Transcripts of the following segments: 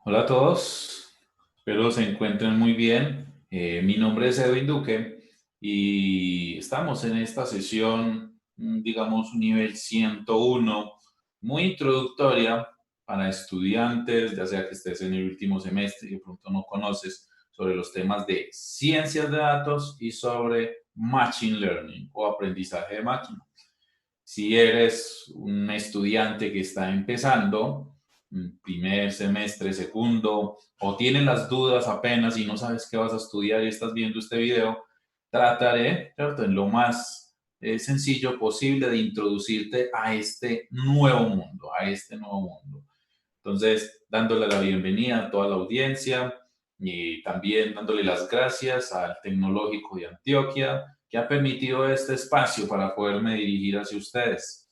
Hola a todos, espero se encuentren muy bien. Mi nombre es Edwin Duque y estamos en esta sesión, digamos, nivel 101, muy introductoria para estudiantes, ya sea que estés en el último semestre y de pronto no conoces sobre los temas de ciencias de datos y sobre Machine Learning o aprendizaje de máquina. Si eres un estudiante que está empezando, primer semestre, segundo, o tienes las dudas apenas y no sabes qué vas a estudiar y estás viendo este video, trataré, ¿cierto?, en lo más sencillo posible de introducirte a este nuevo mundo, a este nuevo mundo. Entonces, dándole la bienvenida a toda la audiencia y también dándole las gracias al Tecnológico de Antioquia que ha permitido este espacio para poderme dirigir hacia ustedes.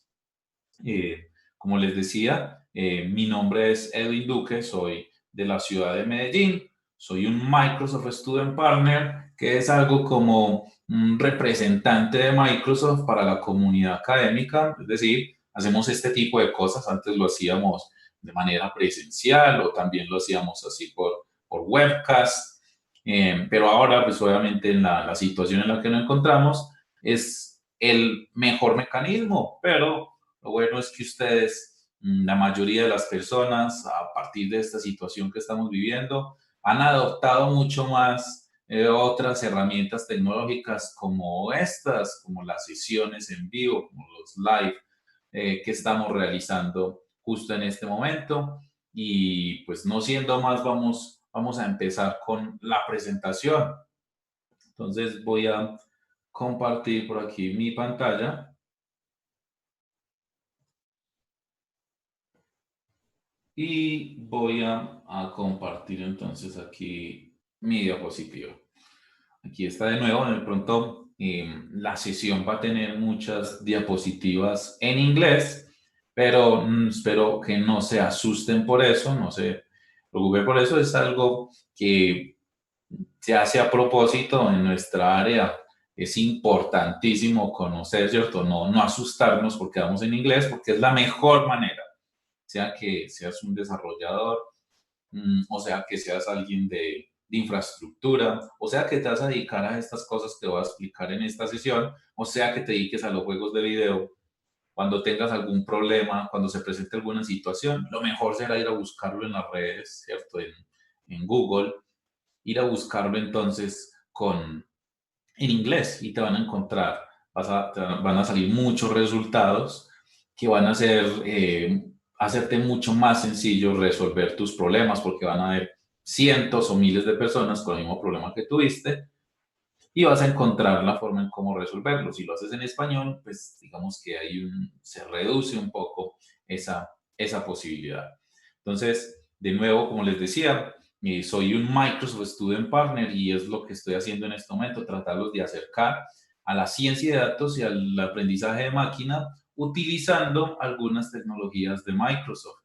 Como les decía, mi nombre es Edwin Duque, soy de la ciudad de Medellín, soy un Microsoft Student Partner, que es algo como un representante de Microsoft para la comunidad académica, es decir, hacemos este tipo de cosas, antes lo hacíamos de manera presencial o también lo hacíamos así por webcast, pero ahora pues obviamente en la situación en la que nos encontramos es el mejor mecanismo, pero lo bueno es que ustedes, la mayoría de las personas, a partir de esta situación que estamos viviendo, han adoptado mucho más otras herramientas tecnológicas como estas, como las sesiones en vivo, como los live que estamos realizando justo en este momento. Y pues no siendo más, vamos a empezar con la presentación. Entonces voy a compartir por aquí mi pantalla. Y voy a compartir entonces aquí mi diapositiva. Aquí está de nuevo, de pronto la sesión va a tener muchas diapositivas en inglés, pero espero que no se asusten por eso, no se preocupen por eso, es algo que se hace a propósito en nuestra área. Es importantísimo conocer, ¿cierto? No asustarnos porque vamos en inglés, porque es la mejor manera, sea que seas un desarrollador, o sea que seas alguien de infraestructura, o sea que te vas a dedicar a estas cosas que voy a explicar en esta sesión, o sea que te dediques a los juegos de video. Cuando tengas algún problema, cuando se presente alguna situación, lo mejor será ir a buscarlo en las redes, ¿cierto? En Google, ir a buscarlo entonces en inglés y te van a encontrar, van a salir muchos resultados que van a hacerte mucho más sencillo resolver tus problemas porque van a haber cientos o miles de personas con el mismo problema que tuviste y vas a encontrar la forma en cómo resolverlo. Si lo haces en español, pues digamos que se reduce un poco esa posibilidad. Entonces, de nuevo, como les decía, soy un Microsoft Student Partner y es lo que estoy haciendo en este momento, tratarlos de acercar a la ciencia de datos y al aprendizaje de máquina utilizando algunas tecnologías de Microsoft.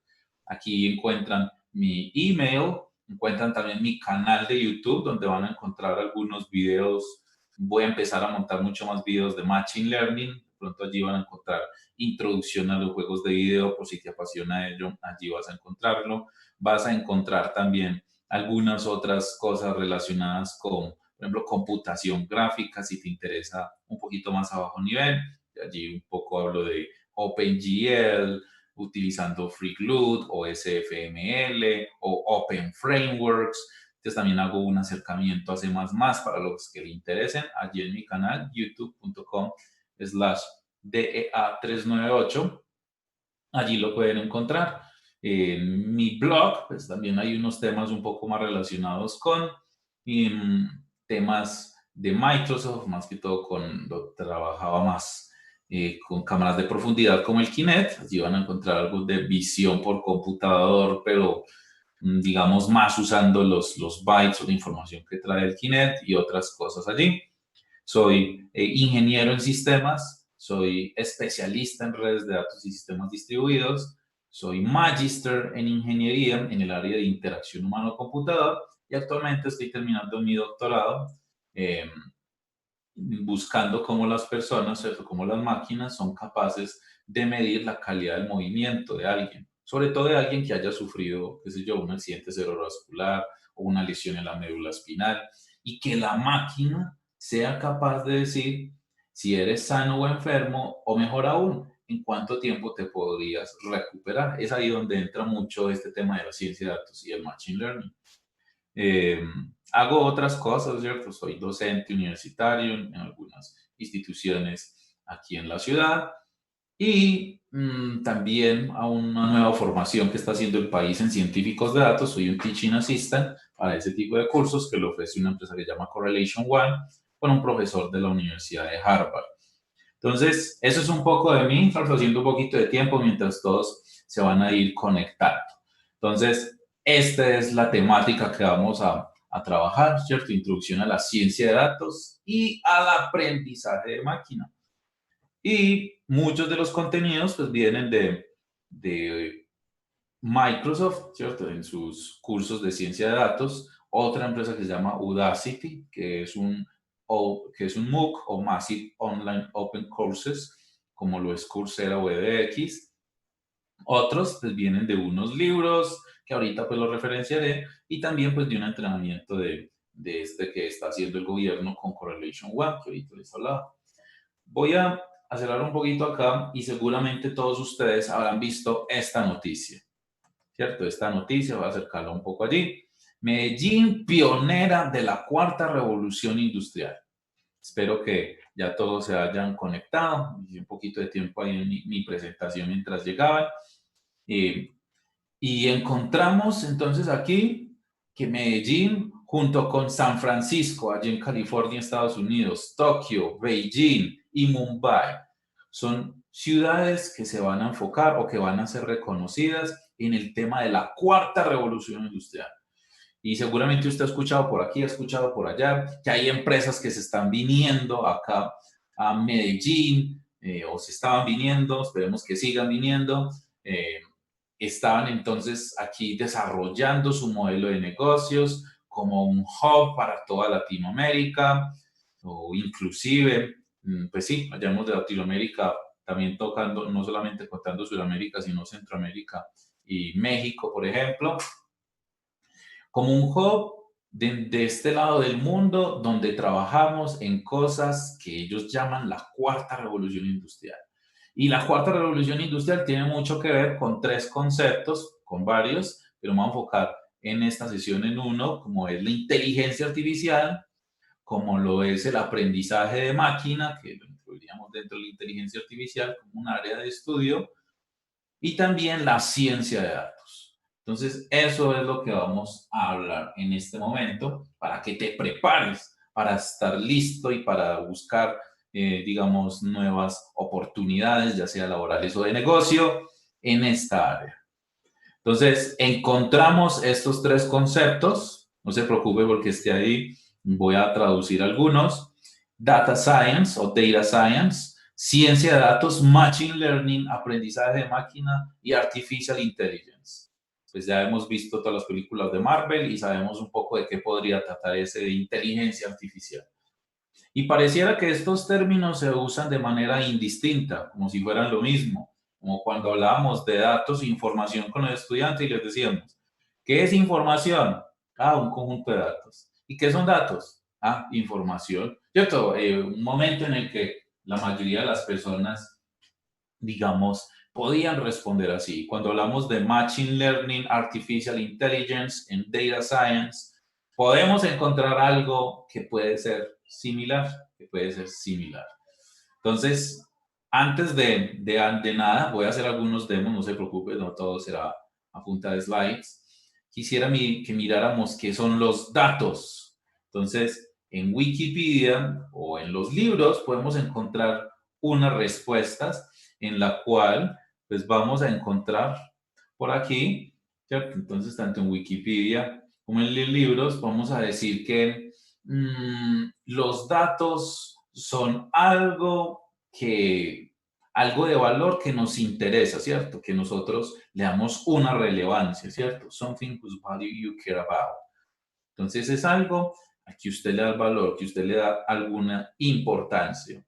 Aquí encuentran mi email, encuentran también mi canal de YouTube donde van a encontrar algunos videos. Voy a empezar a montar mucho más videos de Machine Learning. De pronto allí van a encontrar introducción a los juegos de video, por si te apasiona ello, allí vas a encontrarlo. Vas a encontrar también algunas otras cosas relacionadas con, por ejemplo, computación gráfica, si te interesa un poquito más a bajo nivel. Allí un poco hablo de OpenGL, utilizando FreeGLUT o SFML o Open Frameworks. Entonces también hago un acercamiento a C++ para los que le interesen allí en mi canal youtube.com/DEA398. Allí lo pueden encontrar. En mi blog, pues también hay unos temas un poco más relacionados con temas de Microsoft, más que todo cuando trabajaba más con cámaras de profundidad como el Kinect. Allí van a encontrar algo de visión por computador, pero digamos más usando los bytes o la información que trae el Kinect y otras cosas allí. Soy ingeniero en sistemas, soy especialista en redes de datos y sistemas distribuidos, soy magíster en ingeniería en el área de interacción humano-computador y actualmente estoy terminando mi doctorado eh, buscando cómo las personas, cómo las máquinas son capaces de medir la calidad del movimiento de alguien. sobre todo de alguien que haya sufrido, qué sé yo, un accidente cerebrovascular o una lesión en la médula espinal, y que la máquina sea capaz de decir si eres sano o enfermo, o mejor aún, en cuánto tiempo te podrías recuperar. Es ahí donde entra mucho este tema de la ciencia de datos y el machine learning. Eh, Hago otras cosas, ¿cierto? Soy docente universitario en algunas instituciones aquí en la ciudad y también a una nueva formación que está haciendo el país en científicos de datos. Soy un teaching assistant para ese tipo de cursos que lo ofrece una empresa que se llama Correlation One con un profesor de la Universidad de Harvard. Entonces, eso es un poco de mí, haciendo un poquito de tiempo mientras todos se van a ir conectando. Entonces, esta es la temática que vamos a trabajar, ¿cierto? Introducción a la ciencia de datos y al aprendizaje de máquina. Y muchos de los contenidos pues vienen de Microsoft, ¿cierto? En sus cursos de ciencia de datos. Otra empresa que se llama Udacity, que es un MOOC o Massive Online Open Courses, como lo es Coursera o edX. Otros pues vienen de unos libros que ahorita pues los referenciaré y también pues de un entrenamiento de este que está haciendo el gobierno con Correlation One, que ahorita les hablaba. Voy a acelerar un poquito acá y seguramente todos ustedes habrán visto esta noticia, ¿cierto? Esta noticia, voy a acercarla un poco allí. Medellín, pionera de la cuarta revolución industrial. Espero que ya todos se hayan conectado. Hice un poquito de tiempo ahí en mi presentación mientras llegaban. Eh, y encontramos entonces aquí que Medellín, junto con San Francisco, allí en California, Estados Unidos, Tokio, Beijing y Mumbai, son ciudades que se van a enfocar o que van a ser reconocidas en el tema de la cuarta revolución industrial. Y seguramente usted ha escuchado por aquí, ha escuchado por allá, que hay empresas que se están viniendo acá a Medellín, o se estaban viniendo, esperemos que sigan viniendo. Estaban entonces aquí desarrollando su modelo de negocios como un hub para toda Latinoamérica, o inclusive, pues sí, hayamos de Latinoamérica también tocando, no solamente contando Sudamérica, sino Centroamérica y México, por ejemplo, como un hub de este lado del mundo donde trabajamos en cosas que ellos llaman la cuarta revolución industrial. Y la cuarta revolución industrial tiene mucho que ver con tres conceptos, con varios, pero me voy a enfocar en esta sesión en uno, como es la inteligencia artificial, como lo es el aprendizaje de máquina, que lo incluiríamos dentro de la inteligencia artificial como un área de estudio, y también la ciencia de datos. Entonces, eso es lo que vamos a hablar en este momento para que te prepares para estar listo y para buscar, digamos, nuevas oportunidades, ya sea laborales o de negocio, en esta área. Entonces, encontramos estos tres conceptos, no se preocupe porque esté ahí, voy a traducir algunos: Data Science o Data Science, ciencia de datos, Machine Learning, aprendizaje de máquina y Artificial Intelligence. Pues ya hemos visto todas las películas de Marvel y sabemos un poco de qué podría tratar ese de inteligencia artificial. Y pareciera que estos términos se usan de manera indistinta, como si fueran lo mismo, como cuando hablábamos de datos e información con los estudiantes y les decíamos, ¿qué es información? Ah, un conjunto de datos. ¿Y qué son datos? Ah, información. ¿Cierto? Un momento en el que la mayoría de las personas, digamos, podían responder así. Cuando hablamos de Machine Learning, Artificial Intelligence en Data Science, podemos encontrar algo que puede ser similar, Entonces, antes de nada, voy a hacer algunos demos, no se preocupe, no todo será a punta de slides. Quisiera que miráramos qué son los datos. Entonces, en Wikipedia o en los libros podemos encontrar unas respuestas en la cual pues vamos a encontrar por aquí, ¿cierto? Entonces, tanto en Wikipedia como en los libros vamos a decir que los datos son algo de valor que nos interesa, ¿cierto? Que nosotros le damos una relevancia, ¿cierto? Something whose value you care about. Entonces es algo a que usted le da valor, que usted le da alguna importancia,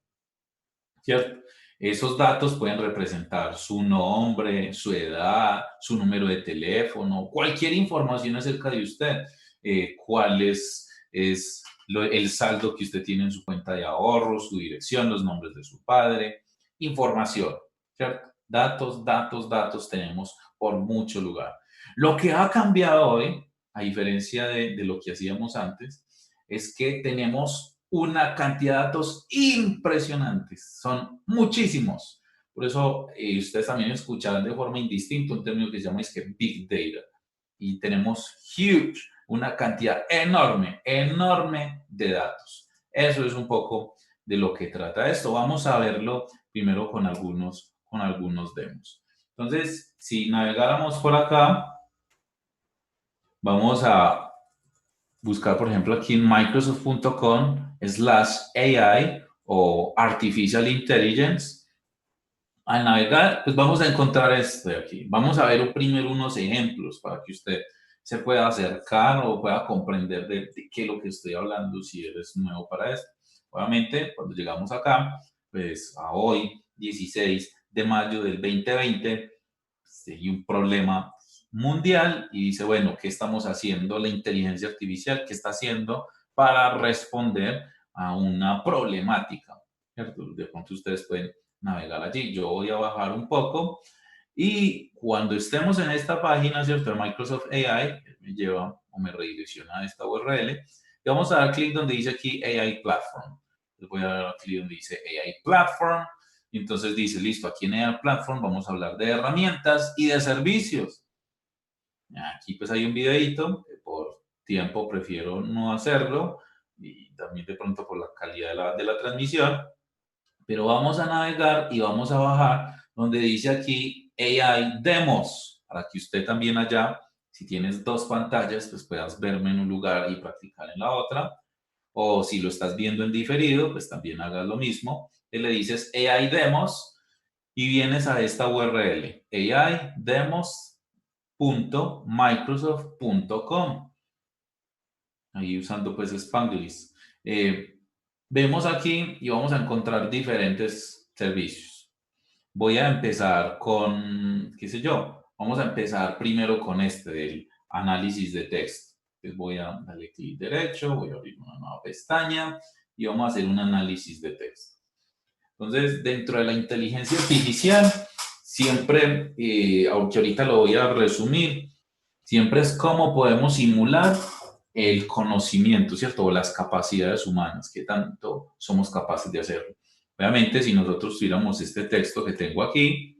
¿cierto? Esos datos pueden representar su nombre, su edad, su número de teléfono, cualquier información acerca de usted, cuál es el saldo que usted tiene en su cuenta de ahorros, su dirección, los nombres de su padre, información, ¿cierto? Datos, datos, datos tenemos por mucho lugar. Lo que ha cambiado hoy, a diferencia de lo que hacíamos antes, es que tenemos una cantidad de datos impresionantes, son muchísimos. Por eso ustedes también escucharán de forma indistinta un término que se llama es que Big Data. Y tenemos huge, una cantidad enorme, enorme de datos. Eso es un poco de lo que trata esto. Vamos a verlo primero con algunos demos. Entonces, si navegáramos por acá, vamos a buscar, por ejemplo, aquí en microsoft.com/AI o Artificial Intelligence. Al navegar, pues vamos a encontrar esto de aquí. Vamos a ver primero unos ejemplos para que usted se pueda acercar o pueda comprender de qué es lo que estoy hablando si eres nuevo para esto. Obviamente, cuando llegamos acá, pues a hoy, 16 de mayo del 2020, pues, hay un problema mundial y dice, bueno, ¿qué estamos haciendo la inteligencia artificial? ¿Qué está haciendo para responder a una problemática? ¿Cierto? De pronto ustedes pueden navegar allí. Yo voy a bajar un poco y cuando estemos en esta página, ¿cierto? De Microsoft AI, me lleva o me redirecciona a esta URL y vamos a dar clic donde dice aquí AI Platform. Les voy a dar clic donde dice AI Platform y entonces dice, listo, aquí en AI Platform vamos a hablar de herramientas y de servicios. Aquí pues hay un videito, que por tiempo prefiero no hacerlo y también de pronto por la calidad de la transmisión, pero vamos a navegar y vamos a bajar donde dice aquí AI Demos, para que usted también allá, si tienes dos pantallas, pues puedas verme en un lugar y practicar en la otra, o si lo estás viendo en diferido, pues también hagas lo mismo, y le dices AI Demos y vienes a esta URL, aidemos.microsoft.com, ahí usando pues Spanglish. Vemos aquí y vamos a encontrar diferentes servicios. Voy a empezar con, qué sé yo, vamos a empezar primero con este del análisis de texto. Entonces voy a darle clic derecho, voy a abrir una nueva pestaña y vamos a hacer un análisis de texto. Entonces, dentro de la inteligencia artificial, siempre, aunque ahorita lo voy a resumir, siempre es cómo podemos simular el conocimiento, ¿cierto? O las capacidades humanas, qué tanto somos capaces de hacerlo. Obviamente, si nosotros tuviéramos este texto que tengo aquí,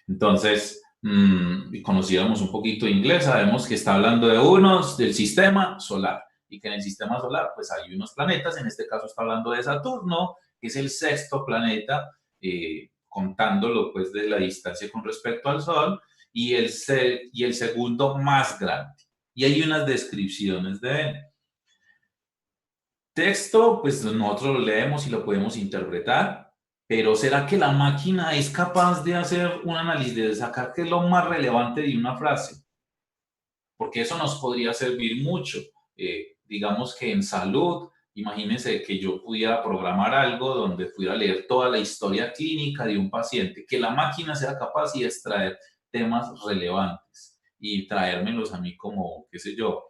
entonces, y conociéramos un poquito de inglés, sabemos que está hablando de unos del sistema solar y que en el sistema solar pues hay unos planetas, en este caso está hablando de Saturno, que es el sexto planeta, contándolo pues de la distancia con respecto al Sol, y el segundo más grande. Y hay unas descripciones de él. Texto, pues nosotros lo leemos y lo podemos interpretar, pero ¿será que la máquina es capaz de hacer un análisis, de sacar qué es lo más relevante de una frase? Porque eso nos podría servir mucho. Digamos que en salud, imagínense que yo pudiera programar algo donde pudiera leer toda la historia clínica de un paciente, que la máquina sea capaz de extraer temas relevantes y traérmelos a mí como, qué sé yo,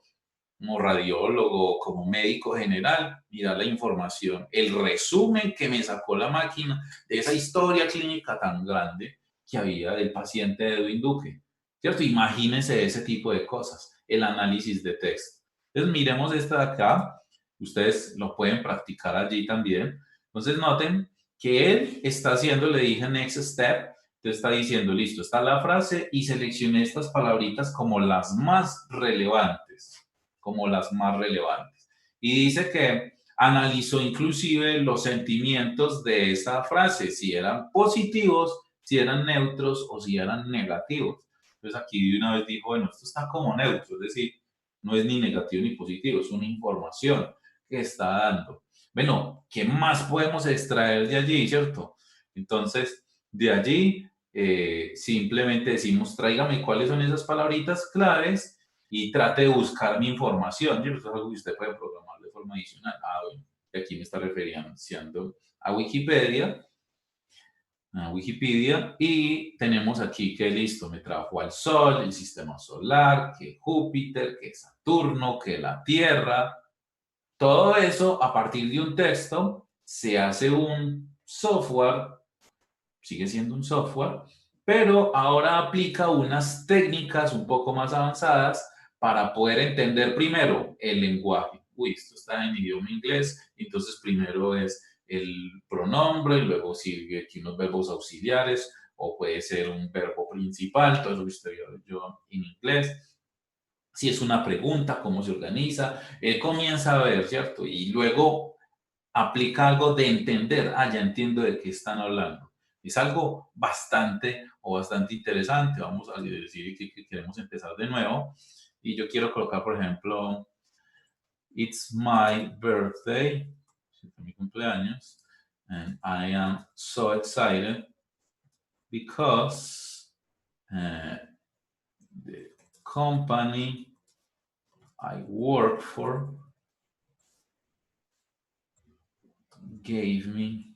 como radiólogo, como médico general, mirar la información, el resumen que me sacó la máquina de esa historia clínica tan grande que había del paciente de Edwin Duque, ¿cierto? Imagínense ese tipo de cosas, el análisis de texto. Entonces, miremos esta de acá, ustedes lo pueden practicar allí también. Entonces, noten que él está haciendo, le dije next step, entonces está diciendo, listo, está la frase y seleccioné estas palabritas como las más relevantes como las más relevantes. Y dice que analizó inclusive los sentimientos de esa frase, si eran positivos, si eran neutros o si eran negativos. Entonces aquí de una vez dijo, bueno, esto está como neutro, es decir, no es ni negativo ni positivo, es una información que está dando. Bueno, ¿qué más podemos extraer de allí, cierto? Entonces, de allí simplemente decimos, tráigame cuáles son esas palabritas claves y trate de buscar mi información. Yo, esto es algo que usted puede programar de forma adicional. Bueno, aquí me está referenciando a Wikipedia. a Wikipedia, y tenemos aquí que listo, me trajo al Sol, el sistema solar, que Júpiter, que Saturno, que la Tierra. Todo eso a partir de un texto se hace un software, sigue siendo un software, pero ahora aplica unas técnicas un poco más avanzadas para poder entender primero el lenguaje. Uy, esto está en idioma inglés, entonces primero es el pronombre, luego sigue aquí unos verbos auxiliares, o puede ser un verbo principal, todo eso que usted vio yo en inglés. Si es una pregunta, cómo se organiza, él comienza a ver, ¿cierto? Y luego aplica algo de entender, ya entiendo de qué están hablando. Es algo bastante interesante. Vamos a decir que queremos empezar de nuevo. Y yo quiero colocar, por ejemplo, It's my birthday, es mi cumpleaños, and I am so excited because the company I work for gave me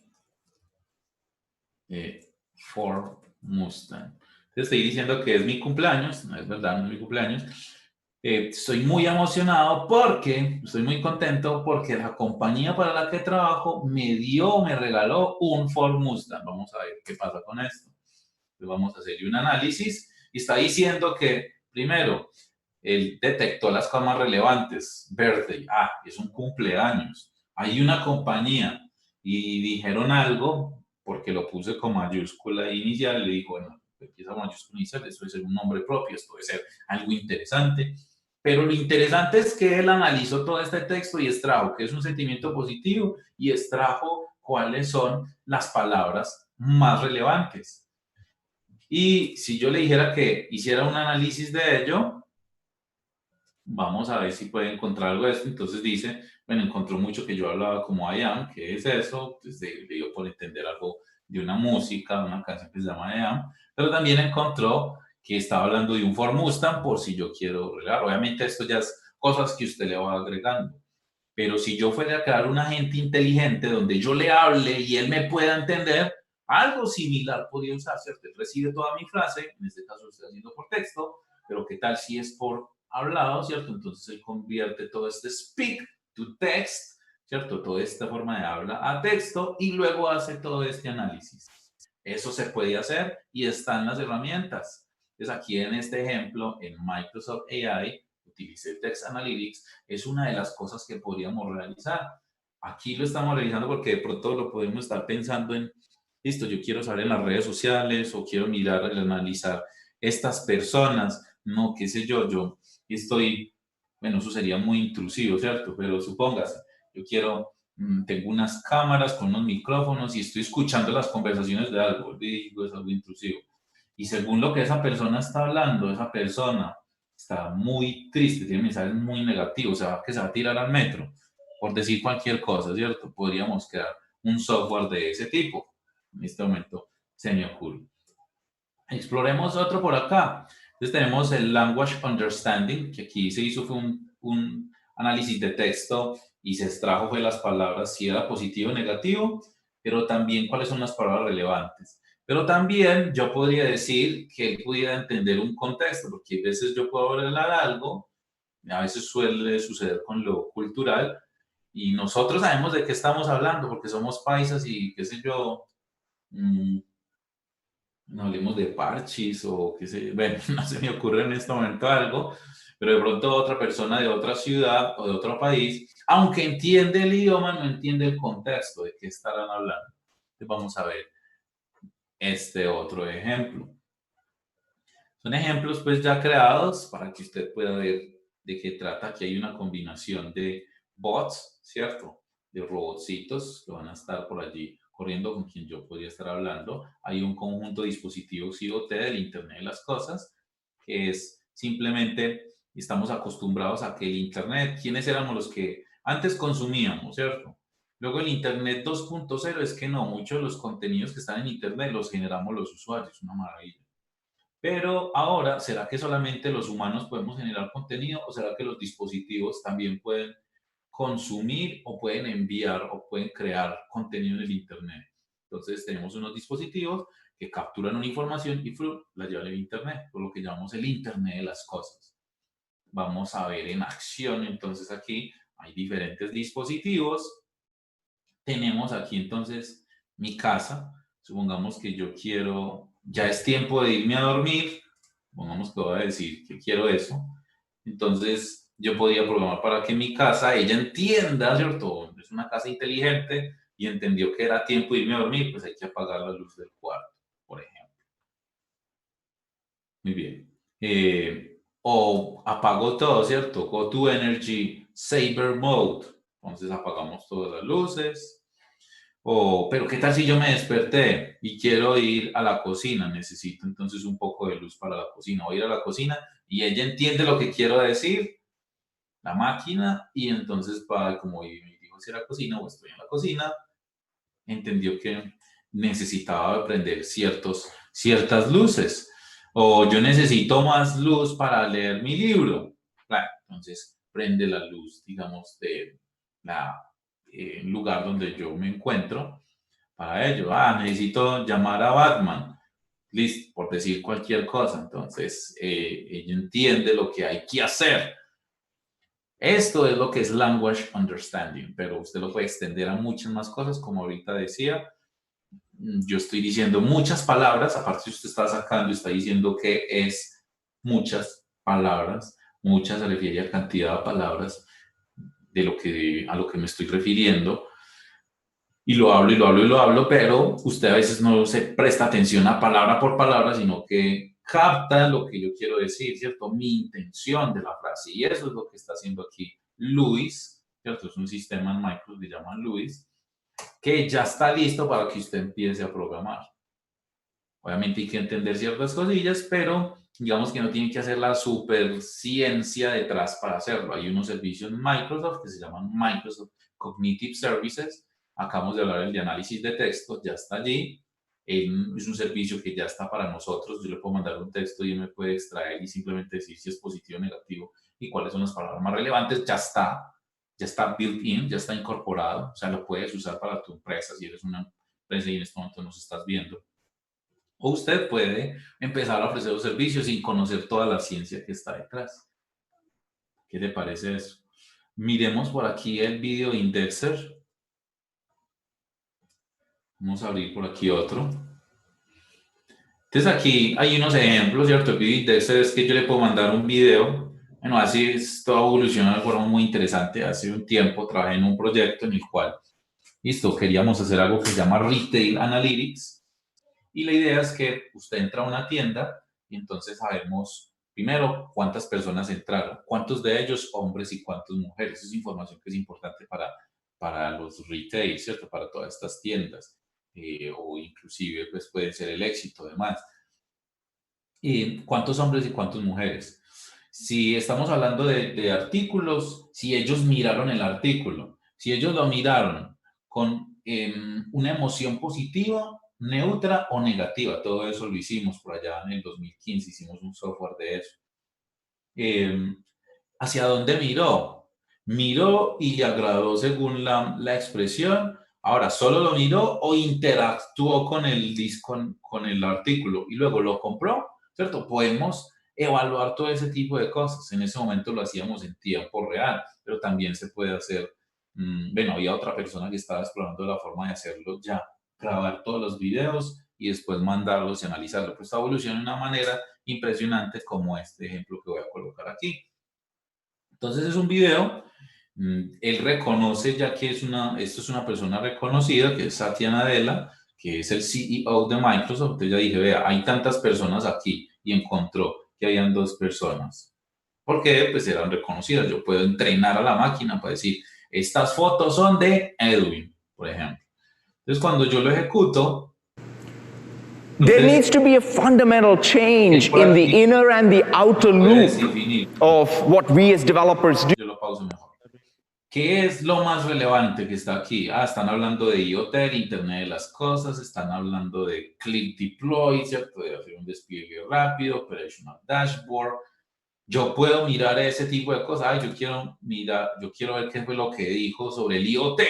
Ford Mustang. Te estoy diciendo que es mi cumpleaños, no es verdad, no es mi cumpleaños. Estoy muy emocionado porque, estoy muy contento porque la compañía para la que trabajo me regaló un Ford Mustang. Vamos a ver qué pasa con esto. Entonces vamos a hacerle un análisis y está diciendo que, primero, él detectó las cosas más relevantes. Birthday, es un cumpleaños. Hay una compañía y dijeron algo porque lo puse con mayúscula inicial. Le dijo, bueno, esa mayúscula inicial, esto debe ser un nombre propio, esto debe ser algo interesante. Pero lo interesante es que él analizó todo este texto y extrajo que es un sentimiento positivo y extrajo cuáles son las palabras más relevantes. Y si yo le dijera que hiciera un análisis de ello, vamos a ver si puede encontrar algo de esto. Entonces dice, bueno, encontró mucho que yo hablaba como I am, ¿qué es eso? Pues le dio por entender algo de una música, una canción que se llama I am, pero también encontró que estaba hablando de un Ford Mustang por si yo quiero agregar. Obviamente esto ya es cosas que usted le va agregando. Pero si yo fuera a crear un agente inteligente donde yo le hable y él me pueda entender, algo similar podría usar, ¿cierto? Él recibe toda mi frase, en este caso lo estoy haciendo por texto, pero ¿qué tal si es por hablado, ¿cierto? Entonces él convierte todo este speak to text, ¿cierto? Toda esta forma de habla a texto y luego hace todo este análisis. Eso se puede hacer y están las herramientas. Entonces aquí en este ejemplo, en Microsoft AI, utilicé Text Analytics, es una de las cosas que podríamos realizar. Aquí lo estamos realizando porque de pronto lo podemos estar pensando en, listo, yo quiero saber en las redes sociales o quiero mirar, analizar estas personas, no, qué sé yo estoy, bueno, eso sería muy intrusivo, ¿cierto? Pero supóngase, yo quiero tengo unas cámaras con unos micrófonos y estoy escuchando las conversaciones de algo, digo, es algo intrusivo. Y según lo que esa persona está hablando, esa persona está muy triste, tiene mensajes muy negativos, o sea, que se va a tirar al metro, por decir cualquier cosa, ¿cierto? Podríamos crear un software de ese tipo. En este momento se me ocurre. Exploremos otro por acá. Entonces tenemos el Language Understanding, que aquí se hizo fue un análisis de texto y se extrajo fue las palabras, si era positivo o negativo, pero también cuáles son las palabras relevantes. Pero también yo podría decir que él pudiera entender un contexto, porque a veces yo puedo hablar algo, a veces suele suceder con lo cultural, y nosotros sabemos de qué estamos hablando, porque somos paisas y qué sé yo, mmm, no hablemos de parchis o qué sé, bueno, no se me ocurre en este momento algo, pero de pronto otra persona de otra ciudad o de otro país, aunque entiende el idioma, no entiende el contexto de qué estarán hablando. Entonces vamos a ver este otro ejemplo. Son ejemplos pues ya creados para que usted pueda ver de qué trata. Aquí hay una combinación de bots, ¿cierto? De robotcitos que van a estar por allí corriendo con quien yo podría estar hablando. Hay un conjunto de dispositivos IoT del Internet de las Cosas, que es simplemente, estamos acostumbrados a que el Internet, ¿quiénes éramos los que antes consumíamos, ¿cierto? Luego el Internet 2.0 es que no, muchos de los contenidos que están en Internet los generamos los usuarios, una maravilla. Pero ahora, ¿será que solamente los humanos podemos generar contenido o será que los dispositivos también pueden consumir o pueden enviar o pueden crear contenido en el Internet? Entonces tenemos unos dispositivos que capturan una información y la llevan al Internet, por lo que llamamos el Internet de las cosas. Vamos a ver en acción, entonces aquí hay diferentes dispositivos. Tenemos aquí entonces mi casa. Supongamos que yo quiero, ya es tiempo de irme a dormir. Pongamos que voy a decir que quiero eso. Entonces yo podría programar para que mi casa, ella entienda, ¿cierto? Es una casa inteligente y entendió que era tiempo de irme a dormir, pues hay que apagar la luz del cuarto, por ejemplo. Muy bien. O apago todo, ¿cierto? Go to Energy Saver Mode. Entonces apagamos todas las luces. Pero ¿qué tal si yo me desperté y quiero ir a la cocina? Necesito entonces un poco de luz para la cocina. Voy a ir a la cocina y ella entiende lo que quiero decir, la máquina, y entonces como me dijo hacia la cocina o estoy en la cocina, entendió que necesitaba prender ciertas luces. O yo necesito más luz para leer mi libro. Claro, entonces prende la luz, digamos, de lugar donde yo me encuentro para ello. Necesito llamar a Batman. Listo, por decir cualquier cosa. Entonces, ella entiende lo que hay que hacer. Esto es lo que es language understanding, pero usted lo puede extender a muchas más cosas, como ahorita decía. Yo estoy diciendo muchas palabras, aparte si usted está sacando, está diciendo que es muchas palabras, muchas se refiere a cantidad de palabras a lo que me estoy refiriendo. Y lo hablo y lo hablo y lo hablo, pero usted a veces no se presta atención a palabra por palabra, sino que capta lo que yo quiero decir, ¿cierto? Mi intención de la frase. Y eso es lo que está haciendo aquí Luis, ¿cierto? Es un sistema en Microsoft que se llama Luis, que ya está listo para que usted empiece a programar. Obviamente hay que entender ciertas cosillas, pero digamos que no tiene que hacer la super ciencia detrás para hacerlo. Hay unos servicios en Microsoft que se llaman Microsoft Cognitive Services. Acabamos de hablar de análisis de texto, ya está allí. Es un servicio que ya está para nosotros. Yo le puedo mandar un texto y él me puede extraer y simplemente decir si es positivo o negativo y cuáles son las palabras más relevantes. Ya está built in, ya está incorporado. O sea, lo puedes usar para tu empresa si eres una empresa y en este momento nos estás viendo. O usted puede empezar a ofrecer los servicios sin conocer toda la ciencia que está detrás. ¿Qué te parece eso? Miremos por aquí el video indexer. Vamos a abrir por aquí otro. Entonces aquí hay unos ejemplos, ¿cierto? El video indexer es que yo le puedo mandar un video. Bueno, así esto ha evolucionado de forma muy interesante. Hace un tiempo trabajé en un proyecto en el cual, listo, queríamos hacer algo que se llama Retail Analytics. Y la idea es que usted entra a una tienda y entonces sabemos primero cuántas personas entraron, cuántos de ellos hombres y cuántas mujeres. Esa es información que es importante para los retail, ¿cierto? Para todas estas tiendas. O inclusive pues puede ser el éxito además. Y cuántos hombres y cuántas mujeres. Si estamos hablando de artículos, si ellos miraron el artículo, si ellos lo miraron con una emoción positiva, neutra o negativa, todo eso lo hicimos por allá en el 2015, hicimos un software de eso. ¿Hacia dónde miró? Miró y le agradó según la expresión. Ahora, ¿solo lo miró o interactuó con el artículo y luego lo compró? ¿Cierto? Podemos evaluar todo ese tipo de cosas. En ese momento lo hacíamos en tiempo real, pero también se puede hacer. Bueno, había otra persona que estaba explorando la forma de hacerlo ya, grabar todos los videos y después mandarlos y analizarlos. Pues está evolucionando de una manera impresionante como este ejemplo que voy a colocar aquí. Entonces es un video, él reconoce ya que esto es una persona reconocida, que es Satya Nadella, que es el CEO de Microsoft. Entonces ya dije, vea, hay tantas personas aquí y encontró que habían 2 personas. Porque pues eran reconocidas. Yo puedo entrenar a la máquina para decir, estas fotos son de Edwin, por ejemplo. Entonces cuando yo lo ejecuto, there needs to be a fundamental change in the inner and the outer loop of what we as developers do. Yo lo pauso mejor. ¿Qué es lo más relevante que está aquí? Están hablando de IoT, Internet de las Cosas, están hablando de Click Deploy, ¿cierto? De hacer un despliegue rápido, Operational Dashboard. Yo puedo mirar ese tipo de cosas. Yo quiero ver qué fue lo que dijo sobre el IoT.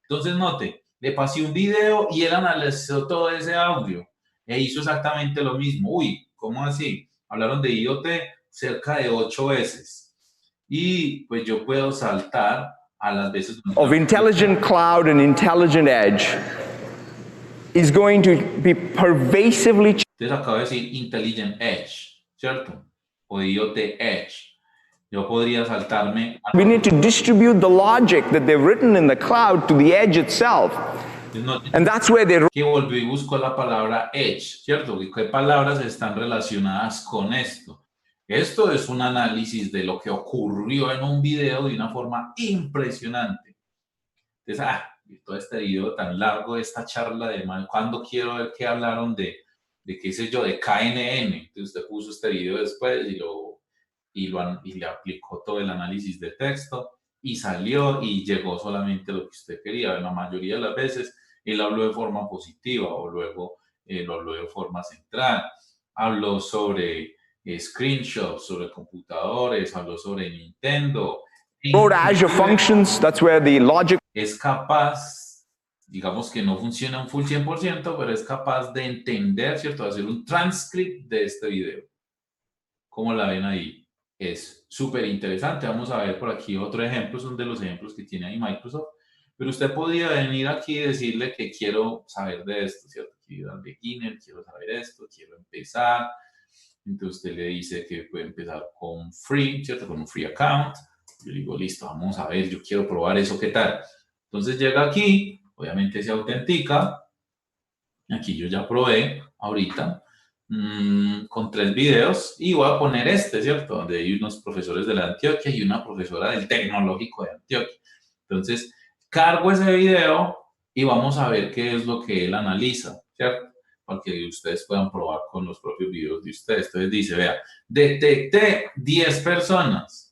Entonces, note, le pasé un video y él analizó todo ese audio e hizo exactamente lo mismo. Uy, ¿cómo así? Hablaron de IoT cerca de 8 veces. Y pues yo puedo saltar a las veces... Of intelligent cloud and intelligent edge is going to be pervasively... Entonces acabo de decir Intelligent Edge, ¿cierto? O IoT Edge. Yo podría saltarme... We need to distribute the logic that they've written in the cloud to the edge itself. And that's where they... Que volví y busco la palabra edge, ¿cierto? ¿Qué palabras están relacionadas con esto? Esto es un análisis de lo que ocurrió en un video de una forma impresionante. Entonces, todo este video tan largo, esta charla de cuando quiero ver qué hablaron de qué sé yo, de KNN. Entonces usted puso este video después y le aplicó todo el análisis de texto y salió y llegó solamente lo que usted quería. La mayoría de las veces él habló de forma positiva o luego lo habló de forma central. Habló sobre screenshots, sobre computadores, habló sobre Nintendo. Wrote Azure Functions, that's where the logic... Es capaz, digamos que no funciona un full 100%, pero es capaz de entender, ¿cierto? De hacer un transcript de este video. ¿Cómo la ven ahí? Es súper interesante. Vamos a ver por aquí otro ejemplo, son de los ejemplos que tiene ahí Microsoft. Pero usted podría venir aquí y decirle que quiero saber de esto, ¿cierto? Quiero dar beginner, quiero saber esto, quiero empezar. Entonces usted le dice que puede empezar con free, ¿cierto? Con un free account. Yo le digo, listo, vamos a ver, yo quiero probar eso, ¿qué tal? Entonces llega aquí, obviamente se autentica. Aquí yo ya probé ahorita con 3 videos y voy a poner este, ¿cierto? Donde hay unos profesores de la Antioquia y una profesora del Tecnológico de Antioquia. Entonces, cargo ese video y vamos a ver qué es lo que él analiza, ¿cierto? Para que ustedes puedan probar con los propios videos de ustedes. Entonces dice, vea, detecté 10 personas.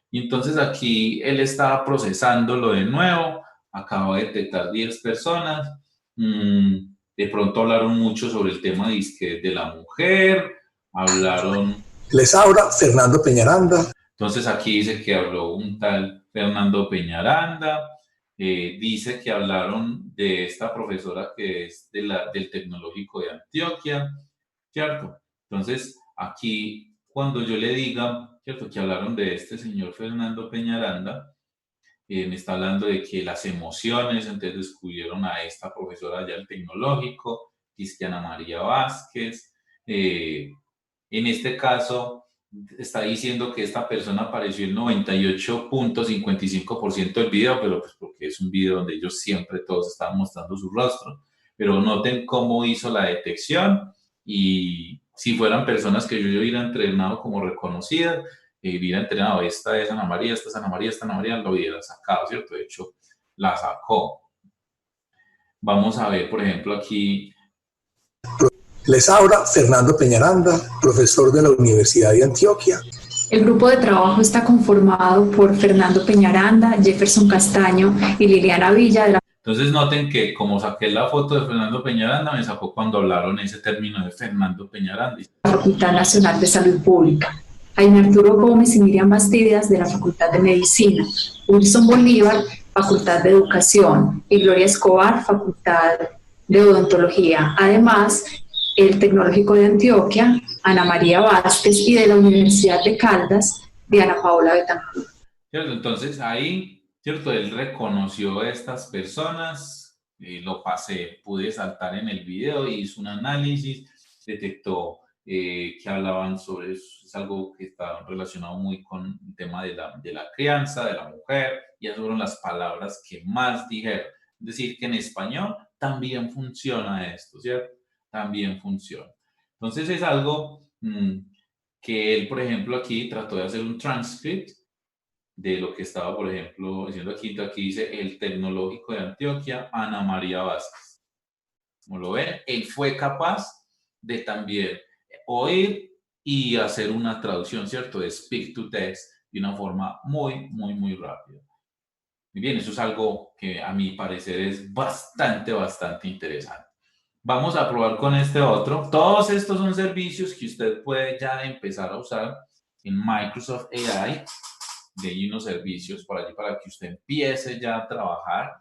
Y entonces aquí él estaba procesándolo de nuevo, acaba de detectar 10 personas, de pronto hablaron mucho sobre el tema de la mujer, hablaron... Les habla Fernando Peñaranda. Entonces aquí dice que habló un tal Fernando Peñaranda, dice que hablaron de esta profesora que es del Tecnológico de Antioquia, ¿cierto? Entonces aquí cuando yo le diga, ¿cierto? Que hablaron de este señor Fernando Peñaranda, me está hablando de que las emociones, entonces descubrieron a esta profesora allá del Tecnológico, Cristiana María Vázquez. En este caso, está diciendo que esta persona apareció el 98.55% del video, pero pues porque es un video donde ellos siempre todos estaban mostrando su rostro. Pero noten cómo hizo la detección y si fueran personas que yo hubiera entrenado como reconocidas, hubiera entrenado, esta es Ana María, esta es Ana María, esta es Ana María, lo hubiera sacado, ¿cierto? De hecho, la sacó. Vamos a ver, por ejemplo, aquí. Les habla Fernando Peñaranda, profesor de la Universidad de Antioquia. El grupo de trabajo está conformado por Fernando Peñaranda, Jefferson Castaño y Liliana Villa. Entonces noten que como saqué la foto de Fernando Peñaranda, me sacó cuando hablaron ese término de Fernando Peñaranda. La Facultad Nacional de Salud Pública. Jaime Arturo Gómez y Miriam Bastidas de la Facultad de Medicina. Wilson Bolívar, Facultad de Educación. Y Gloria Escobar, Facultad de Odontología. Además, el Tecnológico de Antioquia, Ana María Vázquez, y de la Universidad de Caldas, Diana Paola Betancourt. Entonces ahí, ¿cierto? Él reconoció a estas personas, lo pasé, pude saltar en el video, hizo un análisis, detectó que hablaban sobre eso, es algo que está relacionado muy con el tema de la crianza, de la mujer, y esas fueron las palabras que más dijeron. Es decir, que en español también funciona esto, ¿cierto? También funciona. Entonces es algo que él, por ejemplo, aquí trató de hacer un transcript de lo que estaba, por ejemplo, diciendo aquí. Aquí dice el Tecnológico de Antioquia, Ana María Vázquez. Como lo ven, él fue capaz de también oír y hacer una traducción, ¿cierto? De speak to text de una forma muy, muy, muy rápida. Muy bien, eso es algo que a mi parecer es bastante, bastante interesante. Vamos a probar con este otro. Todos estos son servicios que usted puede ya empezar a usar en Microsoft AI. De ahí unos servicios por allí para que usted empiece ya a trabajar.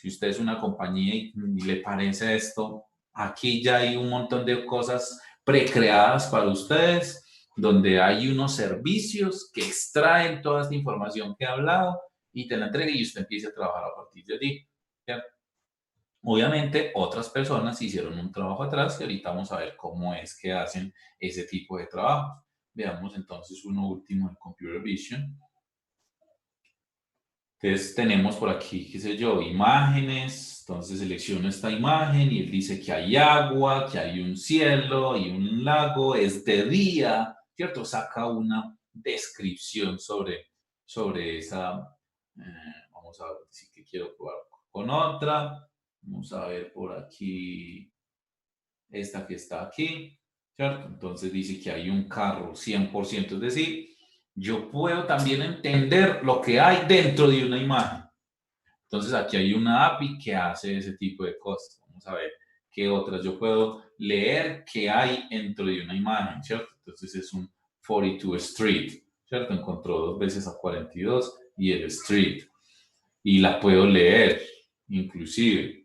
Si usted es una compañía y le parece esto, aquí ya hay un montón de cosas precreadas para ustedes, donde hay unos servicios que extraen toda esta información que he hablado y te la entregan y usted empieza a trabajar a partir de allí. ¿Cierto? Obviamente, otras personas hicieron un trabajo atrás y ahorita vamos a ver cómo es que hacen ese tipo de trabajo. Veamos entonces uno último en Computer Vision. Entonces tenemos por aquí, qué sé yo, imágenes. Entonces selecciono esta imagen y él dice que hay agua, que hay un cielo, hay un lago, es de día, ¿cierto? Saca una descripción sobre esa. Vamos a ver si que quiero probar con otra. Vamos a ver por aquí, esta que está aquí, ¿cierto? Entonces dice que hay un carro 100%, es decir, yo puedo también entender lo que hay dentro de una imagen. Entonces aquí hay una API que hace ese tipo de cosas. Vamos a ver qué otras. Yo puedo leer qué hay dentro de una imagen, ¿cierto? Entonces es un 42 Street, ¿cierto? Encontró 2 veces a 42 y el Street. Y la puedo leer, inclusive.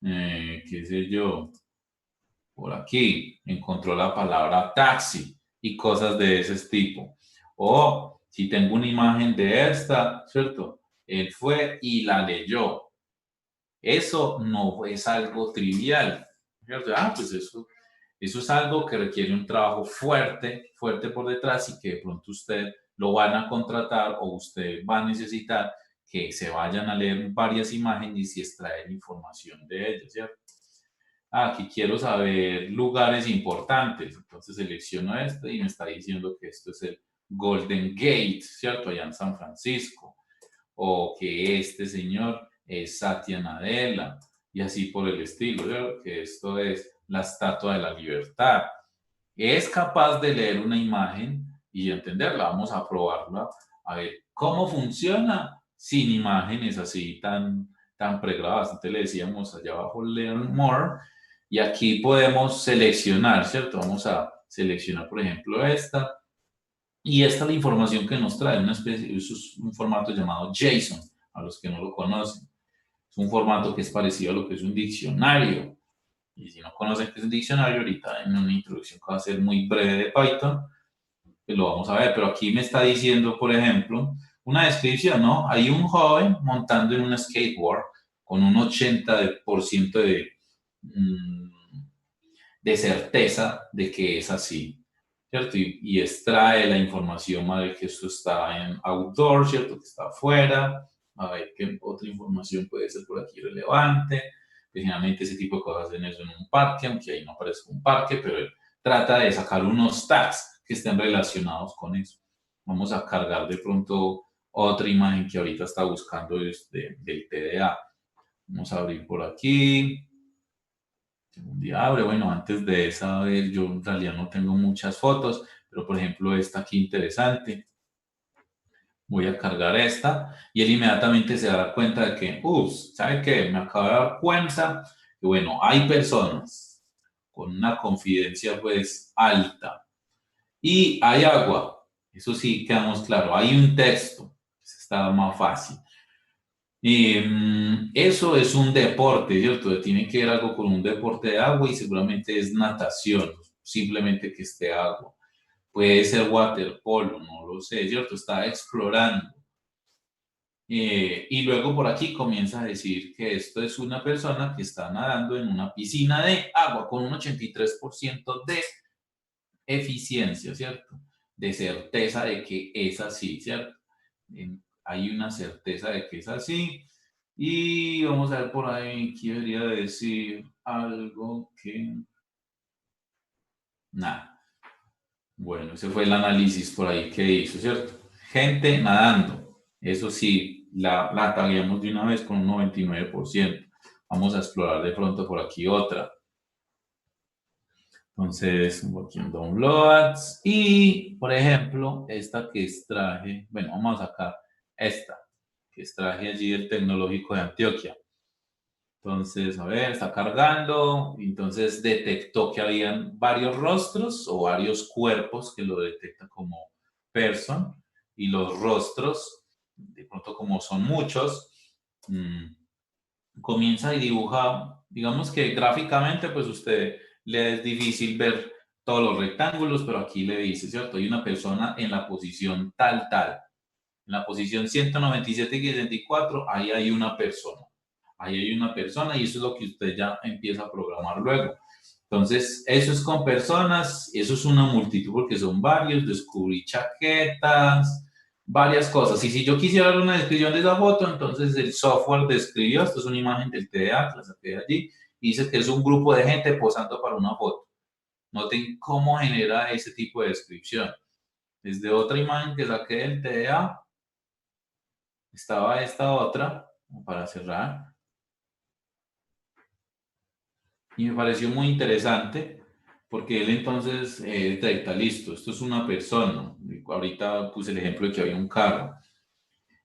Qué sé yo, por aquí encontró la palabra taxi y cosas de ese tipo. O si tengo una imagen de esta, ¿cierto? Él fue y la leyó. Eso no es algo trivial, ¿cierto? Pues eso es algo que requiere un trabajo fuerte, fuerte por detrás y que de pronto usted lo van a contratar o usted va a necesitar que se vayan a leer varias imágenes y extraer información de ellas, ¿cierto? Aquí quiero saber lugares importantes, entonces selecciono este y me está diciendo que esto es el Golden Gate, ¿cierto? Allá en San Francisco, o que este señor es Satya Nadella, y así por el estilo, ¿cierto? Que esto es la Estatua de la Libertad. Es capaz de leer una imagen y entenderla, vamos a probarla, a ver cómo funciona sin imágenes así tan pregrabadas. Entonces le decíamos allá abajo Learn More y aquí podemos seleccionar, ¿cierto? Vamos a seleccionar, por ejemplo, esta y esta es la información que nos trae, una especie, es un formato llamado JSON, a los que no lo conocen. Es un formato que es parecido a lo que es un diccionario. Y si no conocen qué es un diccionario, ahorita en una introducción que va a ser muy breve de Python, pues lo vamos a ver, pero aquí me está diciendo, por ejemplo, una descripción, ¿no? Hay un joven montando en un skateboard con un 80% de certeza de que es así, ¿cierto? Y extrae la información, a ver que esto está en outdoor, ¿cierto? Que está afuera, a ver qué otra información puede ser por aquí relevante. Generalmente ese tipo de cosas hacen eso en un parque, aunque ahí no aparece un parque, pero él trata de sacar unos tags que estén relacionados con eso. Vamos a cargar de pronto otra imagen que ahorita está buscando del TDA. Vamos a abrir por aquí. Un día abre, bueno, antes de esa vez yo en realidad no tengo muchas fotos, pero por ejemplo esta aquí interesante. Voy a cargar esta y él inmediatamente se da cuenta de que, ¿sabe qué? Me acabo de dar cuenta que, bueno, hay personas con una confidencia pues alta y hay agua. Eso sí, quedamos claro. Hay un texto, está más fácil. Eso es un deporte, ¿cierto? Tiene que ver algo con un deporte de agua y seguramente es natación, simplemente que esté agua. Puede ser waterpolo, no lo sé, ¿cierto? Está explorando. Y luego por aquí comienza a decir que esto es una persona que está nadando en una piscina de agua con un 83% de eficiencia, ¿cierto? De certeza de que es así, ¿cierto? Hay una certeza de que es así. Y vamos a ver por ahí, ¿qué debería decir? Algo que... Nada. Bueno, ese fue el análisis por ahí que hizo, ¿cierto? Gente nadando. Eso sí, la tagueamos de una vez con un 99%. Vamos a explorar de pronto por aquí otra. Entonces, aquí en downloads. Y, por ejemplo, esta que extraje, bueno, vamos a sacar esta, que extraje allí del Tecnológico de Antioquia. Entonces, a ver, está cargando. Entonces detectó que habían varios rostros o varios cuerpos que lo detecta como person. Y los rostros, de pronto como son muchos, comienza y dibuja, digamos que gráficamente, pues usted le es difícil ver todos los rectángulos, pero aquí le dice, ¿cierto? Hay una persona en la posición tal, tal. En la posición 197 y 64, ahí hay una persona. Ahí hay una persona y eso es lo que usted ya empieza a programar luego. Entonces, eso es con personas, eso es una multitud porque son varios, descubrí chaquetas, varias cosas. Y si yo quisiera dar una descripción de esa foto, entonces el software describió, esto es una imagen del TDA, que la saqué de allí, y dice que es un grupo de gente posando para una foto. Noten cómo genera ese tipo de descripción. Desde otra imagen que saqué del TDA, estaba esta otra, para cerrar, y me pareció muy interesante porque él entonces detecta, listo, esto es una persona. Ahorita puse el ejemplo de que había un carro.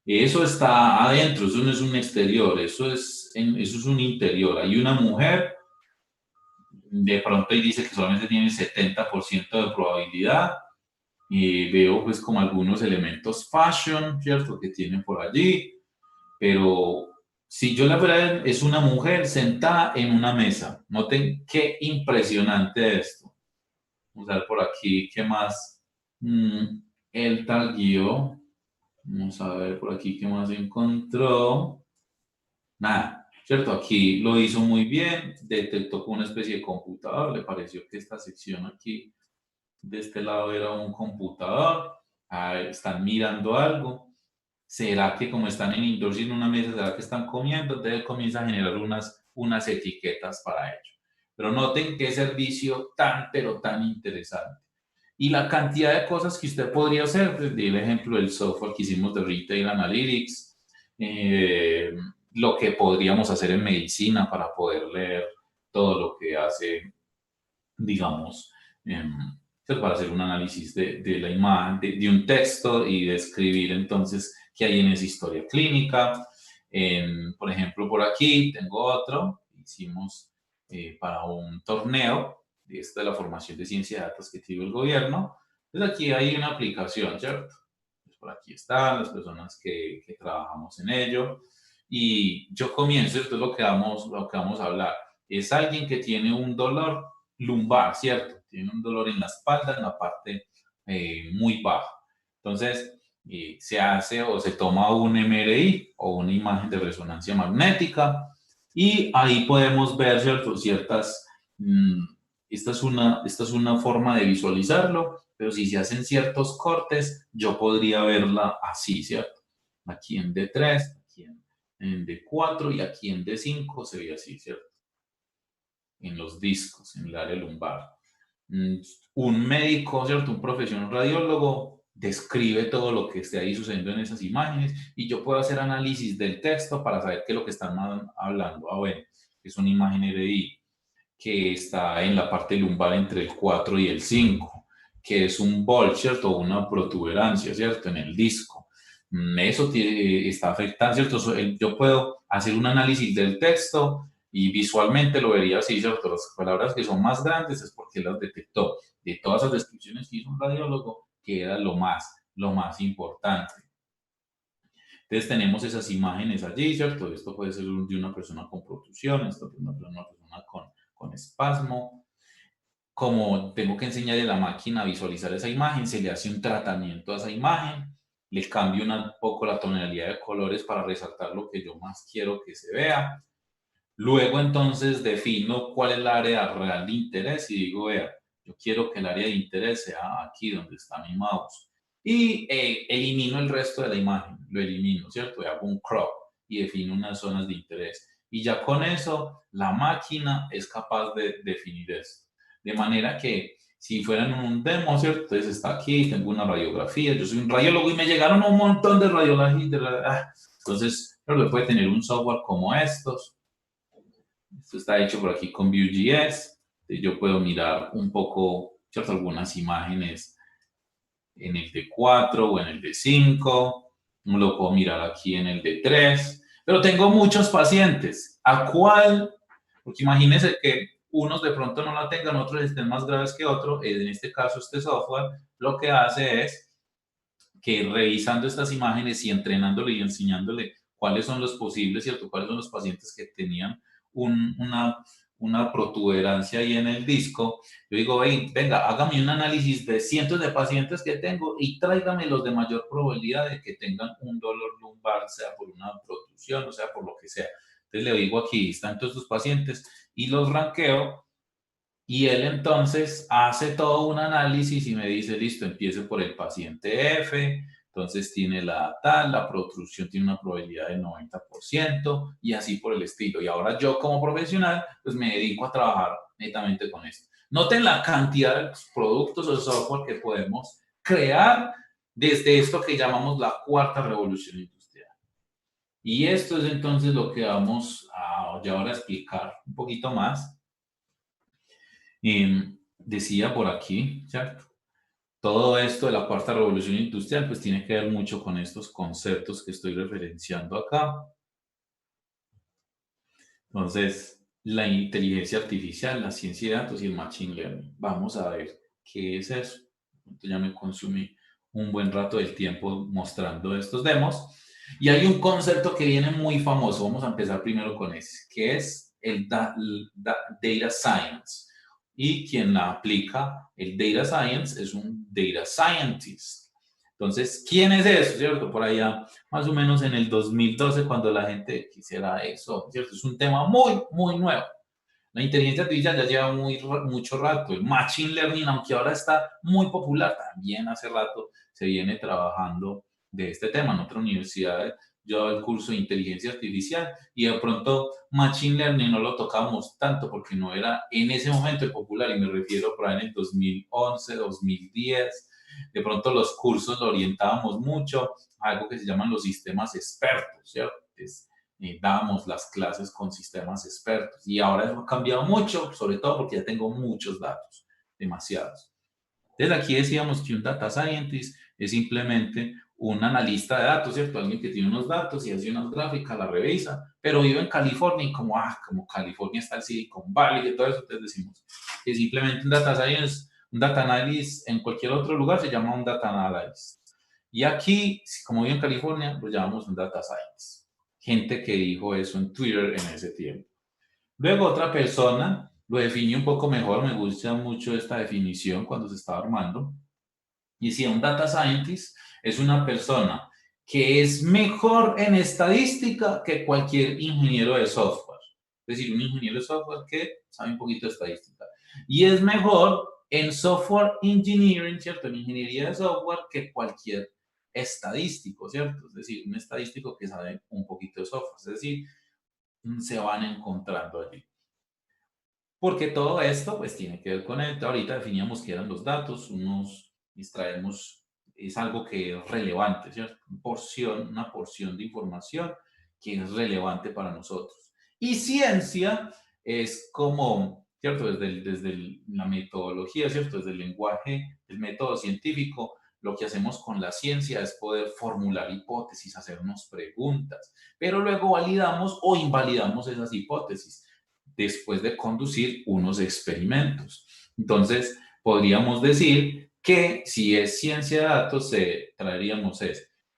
Eso está adentro, eso no es un exterior, eso es un interior. Hay una mujer, de pronto y dice que solamente tiene 70% de probabilidad. Y veo pues como algunos elementos fashion, ¿cierto? Que tienen por allí. Pero si yo la verdad es una mujer sentada en una mesa. Noten qué impresionante esto. Vamos a ver por aquí qué más. El taguió. Vamos a ver por aquí qué más encontró. Nada, ¿cierto? Aquí lo hizo muy bien. Detectó con una especie de computador. Le pareció que esta sección aquí de este lado era un computador. Están mirando algo. ¿Será que como están en indoors y en una mesa, será que están comiendo? Entonces comienza a generar unas etiquetas para ello. Pero noten qué servicio tan, pero tan interesante. Y la cantidad de cosas que usted podría hacer, desde el ejemplo del software que hicimos de Retail Analytics, lo que podríamos hacer en medicina para poder leer todo lo que hace, digamos, para hacer un análisis de la imagen, de un texto y describir entonces qué hay en esa historia clínica. Por ejemplo, por aquí tengo otro, hicimos para un torneo, esta de la formación de ciencia de datos que tiene el gobierno. Entonces aquí hay una aplicación, ¿cierto? Pues por aquí están las personas que trabajamos en ello. Y yo comienzo, esto es lo que vamos a hablar. Es alguien que tiene un dolor lumbar, ¿cierto? Tiene un dolor en la espalda, en la parte muy baja. Entonces, se hace o se toma un MRI o una imagen de resonancia magnética y ahí podemos ver, ¿cierto? Esta es una forma de visualizarlo, pero si se hacen ciertos cortes, yo podría verla así, ¿cierto? Aquí en D3, aquí en D4 y aquí en D5 se ve así, ¿cierto? En los discos, en el área lumbar. Un médico, ¿cierto? Un profesional radiólogo describe todo lo que esté ahí sucediendo en esas imágenes y yo puedo hacer análisis del texto para saber qué es lo que están hablando. Bueno, es una imagen RI que está en la parte lumbar entre el 4 y el 5, que es un bulge, ¿cierto? Una protuberancia, ¿cierto? En el disco. Eso está afectando, ¿cierto? Yo puedo hacer un análisis del texto y visualmente lo vería así, ¿cierto? Las palabras que son más grandes es porque las detectó. De todas las descripciones que hizo un radiólogo, que era lo más importante. Entonces tenemos esas imágenes allí, ¿cierto? Esto puede ser de una persona con protusión, esto de una persona con espasmo. Como tengo que enseñarle a la máquina a visualizar esa imagen, se le hace un tratamiento a esa imagen, le cambio un poco la tonalidad de colores para resaltar lo que yo más quiero que se vea. Luego entonces defino cuál es el área real de interés y digo, vea, yo quiero que el área de interés sea aquí donde está mi mouse. Y elimino el resto de la imagen, lo elimino, ¿cierto? Y hago un crop y defino unas zonas de interés. Y ya con eso, la máquina es capaz de definir esto. De manera que si fueran un demo, ¿cierto? Entonces está aquí, tengo una radiografía, yo soy un radiólogo y me llegaron un montón de radiologías. Entonces, pero puede tener un software como estos. Esto está hecho por aquí con Vue.js. Yo puedo mirar un poco, ¿cierto? Algunas imágenes en el D4 o en el D5. Lo puedo mirar aquí en el D3. Pero tengo muchos pacientes. ¿A cuál? Porque imagínense que unos de pronto no la tengan, otros estén más graves que otros. En este caso, este software lo que hace es que revisando estas imágenes y entrenándole y enseñándole cuáles son los posibles, ¿cierto? Cuáles son los pacientes que tenían una protuberancia ahí en el disco. Yo digo, hey, venga, hágame un análisis de cientos de pacientes que tengo y tráigame los de mayor probabilidad de que tengan un dolor lumbar, sea por una protrusión o sea por lo que sea. Entonces le digo, aquí están todos tus pacientes y los ranqueo. Y él entonces hace todo un análisis y me dice, listo, empiece por el paciente F, entonces tiene la tal, la protrusión tiene una probabilidad de 90% y así por el estilo. Y ahora yo como profesional, pues me dedico a trabajar netamente con esto. Noten la cantidad de productos o software que podemos crear desde esto que llamamos la cuarta revolución industrial. Y esto es entonces lo que vamos a ya ahora explicar un poquito más. Decía por aquí, ¿cierto? Todo esto de la cuarta revolución industrial pues tiene que ver mucho con estos conceptos que estoy referenciando acá. Entonces, la inteligencia artificial, la ciencia de datos y el machine learning. Vamos a ver qué es eso. Ya me consumí un buen rato del tiempo mostrando estos demos. Y hay un concepto que viene muy famoso. Vamos a empezar primero con ese, que es el data science. Y quien la aplica, el data science, es un data scientist. Entonces, ¿quién es eso, cierto? Por allá, más o menos en el 2012, cuando la gente quisiera eso, ¿cierto? Es un tema muy, muy nuevo. La inteligencia artificial ya lleva mucho rato. El machine learning, aunque ahora está muy popular, también hace rato se viene trabajando de este tema. En otra universidad yo daba el curso de inteligencia artificial y de pronto machine learning no lo tocamos tanto porque no era en ese momento el popular, y me refiero por ahí en el 2011, 2010. De pronto los cursos lo orientábamos mucho a algo que se llaman los sistemas expertos, ¿cierto? Damos las clases con sistemas expertos y ahora eso ha cambiado mucho, sobre todo porque ya tengo muchos datos, demasiados. Entonces aquí decíamos que un data scientist es simplemente un analista de datos, ¿cierto? Alguien que tiene unos datos y hace unas gráficas, la revisa, pero vive en California y como California está el Silicon Valley y todo eso, entonces decimos que simplemente un data science, un data analyst en cualquier otro lugar se llama un data analyst. Y aquí, como vive en California, lo llamamos un data scientist. Gente que dijo eso en Twitter en ese tiempo. Luego otra persona lo definió un poco mejor, me gusta mucho esta definición cuando se estaba armando. Y decía, un data scientist es una persona que es mejor en estadística que cualquier ingeniero de software. Es decir, un ingeniero de software que sabe un poquito de estadística. Y es mejor en software engineering, ¿cierto? En ingeniería de software que cualquier estadístico, ¿cierto? Es decir, un estadístico que sabe un poquito de software, es decir, se van encontrando allí. Porque todo esto, pues, tiene que ver con esto. Ahorita definíamos que eran los datos, unos extraemos, es algo que es relevante, ¿cierto? Una porción de información que es relevante para nosotros. Y ciencia es como, ¿cierto? Desde la metodología, ¿cierto? Desde el lenguaje, el método científico, lo que hacemos con la ciencia es poder formular hipótesis, hacernos preguntas, pero luego validamos o invalidamos esas hipótesis después de conducir unos experimentos. Entonces, podríamos decir que si es ciencia de datos, traeríamos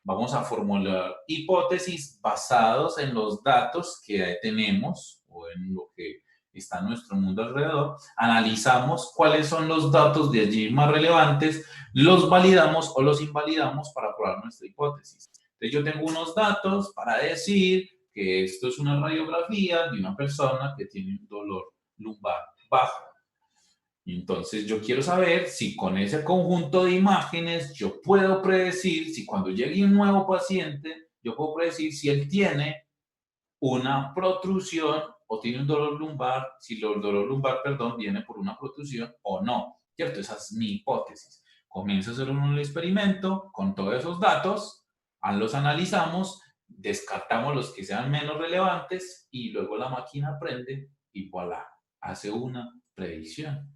vamos a formular hipótesis basados en los datos que tenemos o en lo que está en nuestro mundo alrededor, analizamos cuáles son los datos de allí más relevantes, los validamos o los invalidamos para probar nuestra hipótesis. Entonces yo tengo unos datos para decir que esto es una radiografía de una persona que tiene un dolor lumbar bajo. Y entonces yo quiero saber si con ese conjunto de imágenes yo puedo predecir, si cuando llegue un nuevo paciente, yo puedo predecir si él tiene una protrusión o tiene un dolor lumbar, si el dolor lumbar, perdón, viene por una protrusión o no, ¿cierto? Esa es mi hipótesis. Comienzo a hacer un experimento con todos esos datos, los analizamos, descartamos los que sean menos relevantes y luego la máquina aprende y voilà, hace una predicción.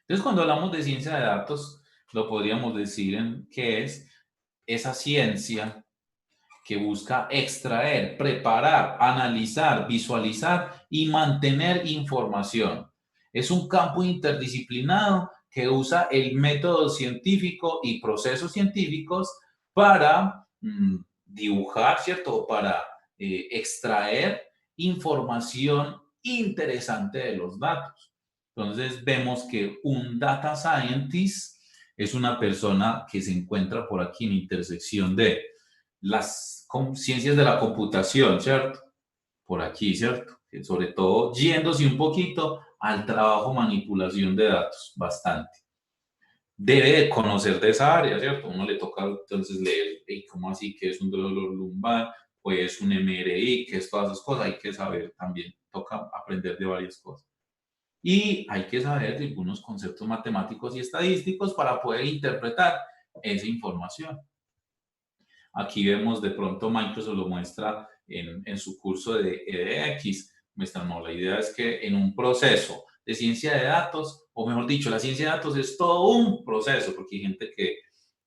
Entonces, cuando hablamos de ciencia de datos, lo podríamos decir en que es esa ciencia que busca extraer, preparar, analizar, visualizar y mantener información. Es un campo interdisciplinado que usa el método científico y procesos científicos para dibujar, ¿cierto? Para extraer información interesante de los datos. Entonces vemos que un data scientist es una persona que se encuentra por aquí en intersección de las ciencias de la computación, ¿cierto? Por aquí, ¿cierto? Sobre todo yéndose un poquito al trabajo manipulación de datos, bastante. Debe de conocer de esa área, ¿cierto? Uno le toca entonces leer, ¿cómo así? ¿Qué es un dolor lumbar? Pues un MRI, ¿qué es todas esas cosas? Hay que saber también, toca aprender de varias cosas. Y hay que saber de algunos conceptos matemáticos y estadísticos para poder interpretar esa información. Aquí vemos de pronto Microsoft lo muestra en su curso de EDX. Muestra, no, la idea es que en un proceso de ciencia de datos, o mejor dicho, la ciencia de datos es todo un proceso, porque hay gente que,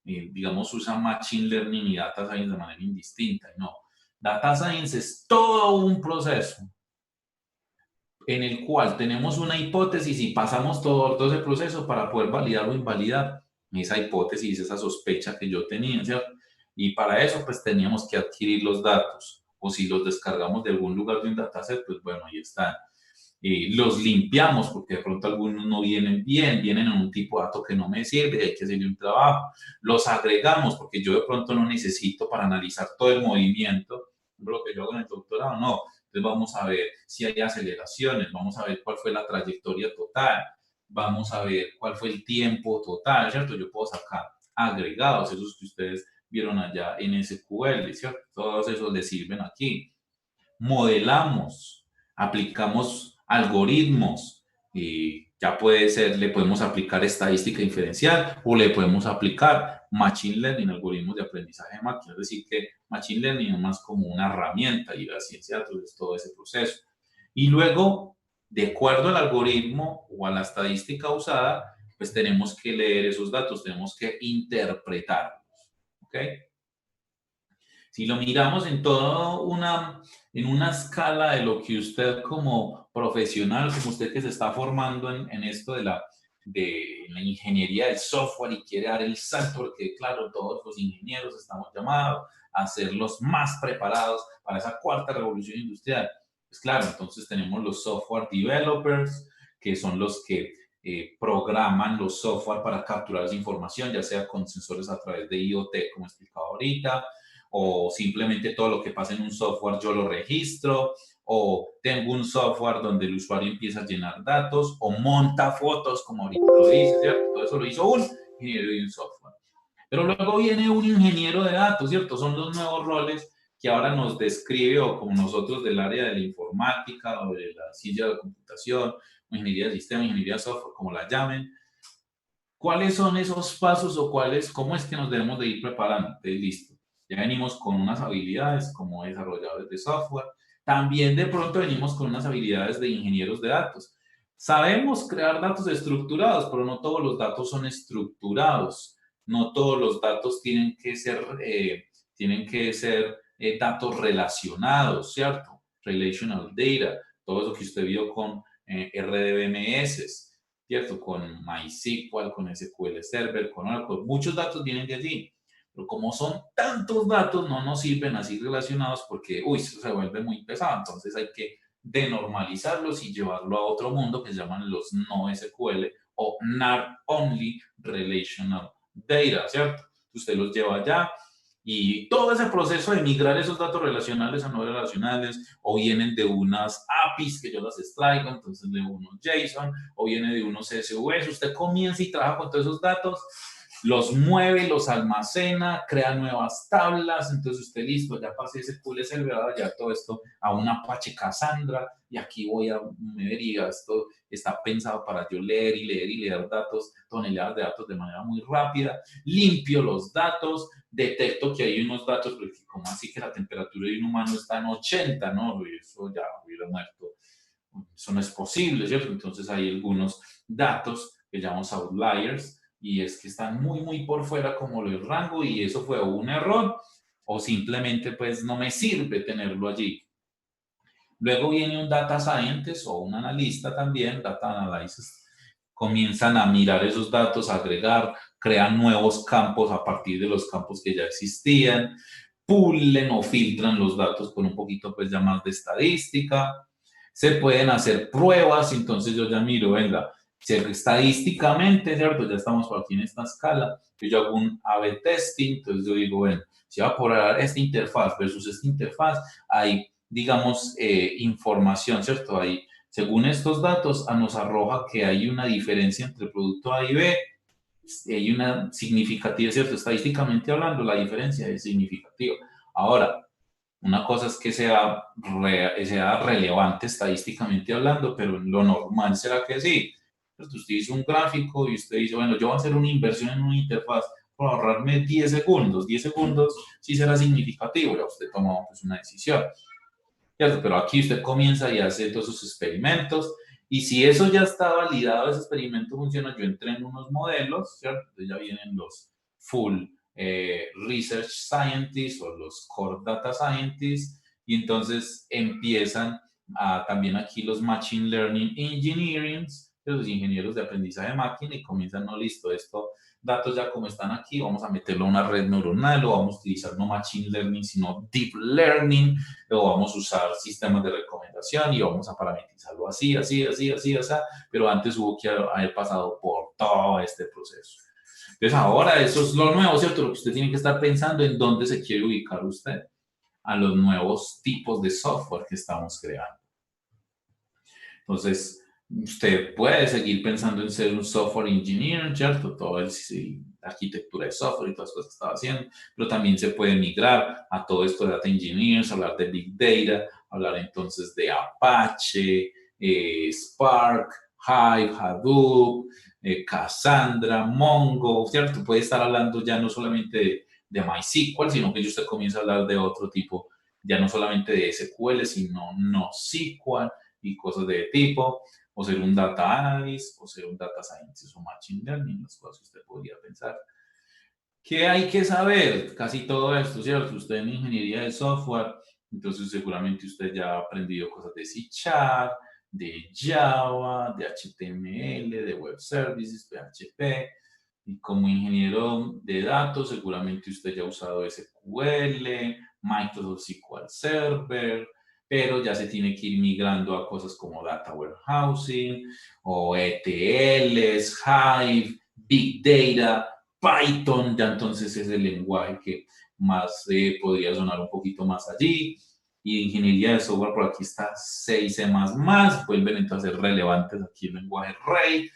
digamos, usa Machine Learning y Data Science de manera indistinta. No, Data Science es todo un proceso en el cual tenemos una hipótesis y pasamos todo ese proceso para poder validar o invalidar esa hipótesis, esa sospecha que yo tenía, ¿cierto? Y para eso, pues, teníamos que adquirir los datos, o si los descargamos de algún lugar de un dataset, pues, bueno, ahí están. Los limpiamos, porque de pronto algunos no vienen bien, vienen en un tipo de dato que no me sirve, hay que hacerle un trabajo. Los agregamos, porque yo de pronto no necesito para analizar todo el movimiento, lo que yo hago en el doctorado, no. Entonces vamos a ver si hay aceleraciones, vamos a ver cuál fue la trayectoria total, vamos a ver cuál fue el tiempo total, ¿cierto? Yo puedo sacar agregados, esos que ustedes vieron allá en SQL, ¿cierto? Todos esos les sirven aquí. Modelamos, aplicamos algoritmos, y ya puede ser, le podemos aplicar estadística inferencial o le podemos aplicar Machine Learning, algoritmos de aprendizaje de máquina. Es decir, que Machine Learning es más como una herramienta y la ciencia de datos es todo ese proceso. Y luego, de acuerdo al algoritmo o a la estadística usada, pues tenemos que leer esos datos, tenemos que interpretarlos. ¿Ok? Si lo miramos en en una escala de lo que usted como profesional, como usted que se está formando en esto de la ingeniería del software y quiere dar el salto, porque claro, todos los ingenieros estamos llamados a ser los más preparados para esa cuarta revolución industrial. Pues claro, entonces tenemos los software developers, que son los que programan los software para capturar esa información, ya sea con sensores a través de IoT, como explicaba ahorita, o simplemente todo lo que pasa en un software yo lo registro, o tengo un software donde el usuario empieza a llenar datos, o monta fotos, como ahorita lo dice, ¿cierto? Todo eso lo hizo un ingeniero de un software. Pero luego viene un ingeniero de datos, ¿cierto? Son los nuevos roles que ahora nos describe, o como nosotros del área de la informática, o de la ciencia de la computación, o ingeniería de sistema, ingeniería de software, como la llamen. ¿Cuáles son esos pasos o cómo es que nos debemos de ir preparando? Entonces, listo. Ya venimos con unas habilidades como desarrolladores de software. También de pronto venimos con unas habilidades de ingenieros de datos. Sabemos crear datos estructurados, pero no todos los datos son estructurados. No todos los datos tienen que ser datos relacionados, ¿cierto? Relational data. Todo eso que usted vio con RDBMS, ¿cierto? Con MySQL, con SQL Server, con Oracle. Muchos datos vienen de allí. Pero como son tantos datos, no nos sirven así relacionados porque, eso se vuelve muy pesado. Entonces hay que denormalizarlos y llevarlo a otro mundo que se llaman los no SQL o NAR Only Relational Data, ¿cierto? Usted los lleva allá y todo ese proceso de migrar esos datos relacionales a no relacionales, o vienen de unas APIs que yo las extraigo, entonces de unos JSON, o viene de unos CSVs. Usted comienza y trabaja con todos esos datos, los mueve, los almacena, crea nuevas tablas. Entonces usted, listo, ya pasé SQL Server, ya todo esto a un Apache Cassandra, y aquí voy a ver, y esto está pensado para yo leer y leer y leer datos, toneladas de datos de manera muy rápida. Limpio los datos, detecto que hay unos datos, porque como así que la temperatura de un humano está en 80, ¿no? Eso ya hubiera muerto. Eso no es posible, ¿cierto? Entonces hay algunos datos que llamamos outliers, y es que están muy, muy por fuera como el rango, y eso fue un error, o simplemente pues no me sirve tenerlo allí. Luego viene un data scientist o un analista también, data analysis. Comienzan a mirar esos datos, a agregar, crean nuevos campos a partir de los campos que ya existían, pulen o filtran los datos con un poquito pues ya más de estadística. Se pueden hacer pruebas, entonces yo ya miro, venga, estadísticamente, ¿cierto? Ya estamos por aquí en esta escala. Yo hago un A/B testing, entonces yo digo, bueno, si va a probar esta interfaz versus esta interfaz, hay, digamos, información, ¿cierto? Hay, según estos datos, nos arroja que hay una diferencia entre producto A y B, hay una significativa, ¿cierto? Estadísticamente hablando, la diferencia es significativa. Ahora, una cosa es que sea relevante estadísticamente hablando, pero en lo normal será que sí. Entonces, usted hizo un gráfico y usted dice, bueno, yo voy a hacer una inversión en una interfaz por ahorrarme 10 segundos. 10 segundos sí será significativo, ya usted tomó pues, una decisión. ¿Cierto? Pero aquí usted comienza y hace todos sus experimentos. Y si eso ya está validado, ese experimento funciona, yo entré en unos modelos, ¿cierto? Entonces ya vienen los full research scientists o los core data scientists, y entonces empiezan también aquí los machine learning engineers, los ingenieros de aprendizaje de máquina, y comienzan, no, listo, esto, datos ya como están aquí, vamos a meterlo a una red neuronal, o vamos a utilizar no machine learning, sino deep learning, o vamos a usar sistemas de recomendación y vamos a parametrizarlo así, pero antes hubo que haber pasado por todo este proceso. Entonces ahora eso es lo nuevo, ¿cierto? Lo que usted tiene que estar pensando en dónde se quiere ubicar usted a los nuevos tipos de software que estamos creando. Entonces, usted puede seguir pensando en ser un software engineer, ¿cierto? Toda la arquitectura de software y todas las cosas que estaba haciendo, pero también se puede migrar a todo esto de data engineers, hablar de big data, hablar entonces de Apache, Spark, Hive, Hadoop, Cassandra, Mongo, ¿cierto? Puede estar hablando ya no solamente de MySQL, sino que usted comienza a hablar de otro tipo, ya no solamente de SQL, sino NoSQL y cosas de tipo, o ser un data analyst, o ser un data scientist, o machine learning, las cosas que usted podría pensar. ¿Qué hay que saber? Casi todo esto, ¿cierto? Usted en ingeniería de software, entonces seguramente usted ya ha aprendido cosas de C#, de Java, de HTML, de Web Services, PHP, y como ingeniero de datos, seguramente usted ya ha usado SQL, Microsoft SQL Server, pero ya se tiene que ir migrando a cosas como Data Warehousing, o ETLs, Hive, Big Data, Python, ya entonces es el lenguaje que más podría sonar un poquito más allí. Y ingeniería de software, por aquí está C y C++, vuelven entonces a ser relevantes aquí el lenguaje Ray,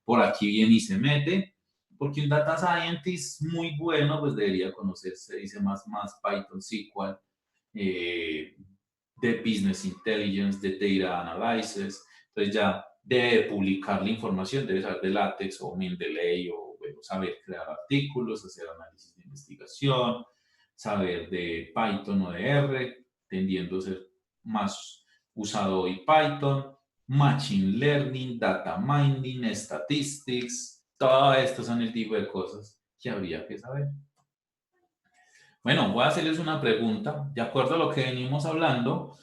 por aquí viene y se mete, porque un data scientist muy bueno, pues debería conocer C y C++, Python, SQL, de Business Intelligence, de Data Analysis, entonces ya debe publicar la información, debe saber de LaTeX o Mendeley, o bueno, saber crear artículos, hacer análisis de investigación, saber de Python o de R, tendiendo a ser más usado hoy Python, Machine Learning, Data Mining, Statistics, todo esto son el tipo de cosas que habría que saber. Bueno, voy a hacerles una pregunta. De acuerdo a lo que venimos hablando,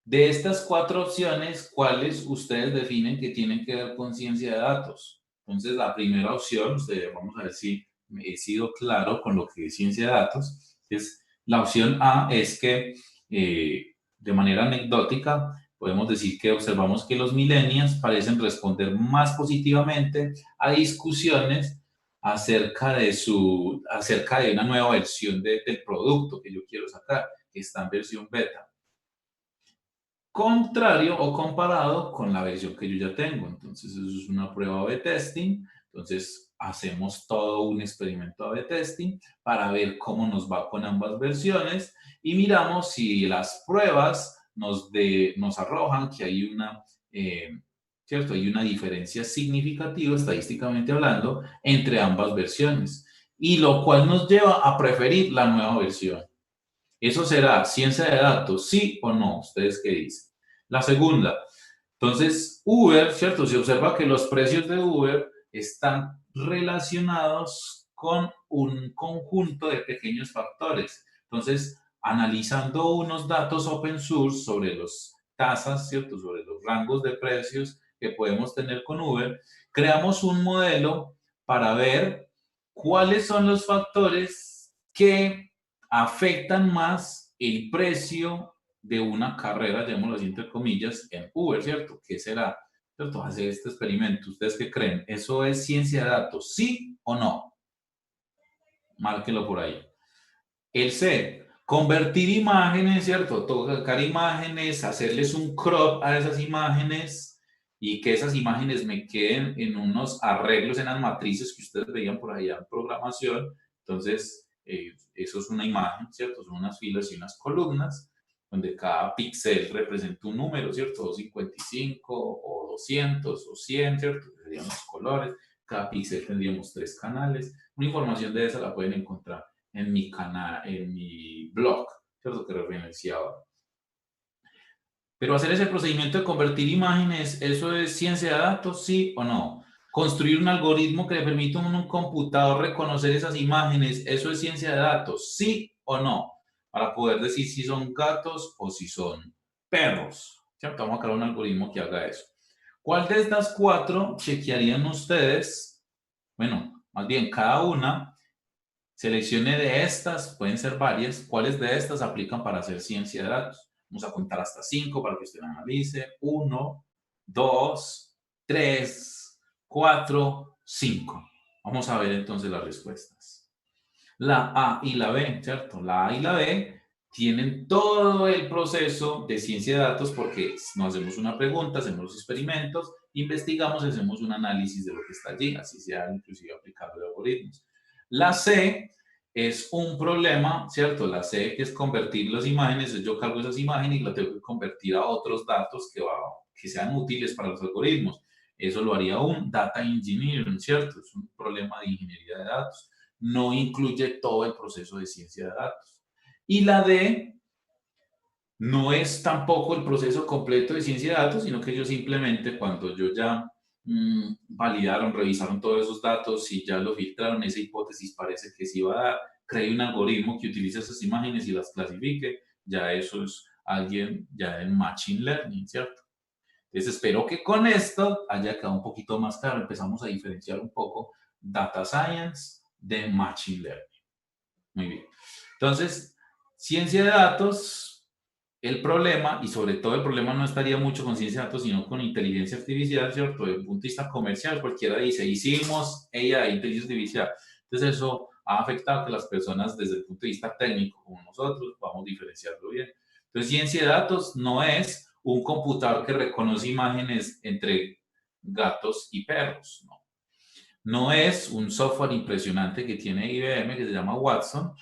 de estas 4 opciones, ¿cuáles ustedes definen que tienen que ver con ciencia de datos? Entonces, la primera opción, ustedes, vamos a ver si he sido claro con lo que es ciencia de datos, es la opción A, es que de manera anecdótica podemos decir que observamos que los millennials parecen responder más positivamente a discusiones acerca de una nueva versión del producto que yo quiero sacar, que está en versión beta, contrario o comparado con la versión que yo ya tengo. Entonces, eso es una prueba A/B testing. Entonces, hacemos todo un experimento A/B testing para ver cómo nos va con ambas versiones y miramos si las pruebas nos arrojan que hay una, ¿cierto? Hay una diferencia significativa, estadísticamente hablando, entre ambas versiones, y lo cual nos lleva a preferir la nueva versión. ¿Eso será ciencia de datos, sí o no? ¿Ustedes qué dicen? La segunda, entonces Uber, ¿cierto? Se observa que los precios de Uber están relacionados con un conjunto de pequeños factores. Entonces, analizando unos datos open source sobre las tasas, ¿cierto? Sobre los rangos de precios que podemos tener con Uber, creamos un modelo para ver cuáles son los factores que afectan más el precio de una carrera, llamémoslo así entre comillas, en Uber, ¿cierto? ¿Qué será? ¿Cierto? Hacer este experimento. ¿Ustedes qué creen? ¿Eso es ciencia de datos? ¿Sí o no? Márquelo por ahí. El C, convertir imágenes, ¿cierto? Tocar imágenes, hacerles un crop a esas imágenes y que esas imágenes me queden en unos arreglos en las matrices que ustedes veían por allá en programación. Entonces, eso es una imagen, ¿cierto? Son unas filas y unas columnas donde cada píxel representa un número, ¿cierto? 255 o 200 o 100, ¿cierto? Serían los colores. Cada píxel tendríamos 3 canales. Una información de esa la pueden encontrar en mi canal, en mi blog, ¿cierto? Que referenciaba. Pero hacer ese procedimiento de convertir imágenes, ¿eso es ciencia de datos, sí o no? Construir un algoritmo que le permita a un computador reconocer esas imágenes, ¿eso es ciencia de datos, sí o no? Para poder decir si son gatos o si son perros, ¿cierto? Vamos a crear un algoritmo que haga eso. ¿Cuál de estas 4 chequearían ustedes? Bueno, más bien cada una. Seleccione de estas, pueden ser varias, cuáles de estas aplican para hacer ciencia de datos. Vamos a contar hasta 5 para que usted analice. 1, 2, 3, 4, 5. Vamos a ver entonces las respuestas. La A y la B, ¿cierto? La A y la B tienen todo el proceso de ciencia de datos porque nos hacemos una pregunta, hacemos los experimentos, investigamos y hacemos un análisis de lo que está allí, así sea inclusive aplicando algoritmos. La C es un problema, ¿cierto? La C que es convertir las imágenes, yo cargo esas imágenes y las tengo que convertir a otros datos que sean útiles para los algoritmos. Eso lo haría un data engineering, ¿cierto? Es un problema de ingeniería de datos. No incluye todo el proceso de ciencia de datos. Y la D no es tampoco el proceso completo de ciencia de datos, sino que ellos simplemente cuando yo ya validaron, revisaron todos esos datos y ya lo filtraron, esa hipótesis parece que sí va a dar, cree un algoritmo que utilice esas imágenes y las clasifique, ya eso es alguien ya en Machine Learning, ¿cierto? Entonces espero que con esto haya quedado un poquito más claro, empezamos a diferenciar un poco Data Science de Machine Learning. Muy bien. Entonces, ciencia de datos, el problema, y sobre todo el problema no estaría mucho con ciencia de datos, sino con inteligencia artificial, ¿cierto? Desde un punto de vista comercial, cualquiera dice, hicimos AI, inteligencia artificial. Entonces eso ha afectado que las personas desde el punto de vista técnico, como nosotros, vamos a diferenciarlo bien. Entonces, ciencia de datos no es un computador que reconoce imágenes entre gatos y perros, no. No es un software impresionante que tiene IBM que se llama Watson,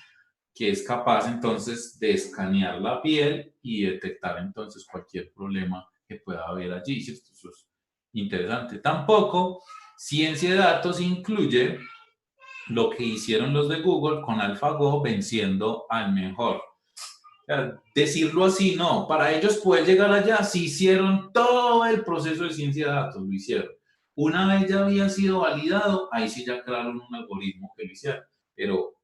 que es capaz entonces de escanear la piel y detectar entonces cualquier problema que pueda haber allí. Eso es interesante. Tampoco ciencia de datos incluye lo que hicieron los de Google con AlphaGo venciendo al mejor. Decirlo así, no. Para ellos poder llegar allá, sí hicieron todo el proceso de ciencia de datos, lo hicieron. Una vez ya había sido validado, ahí sí ya crearon un algoritmo que lo hiciera. Pero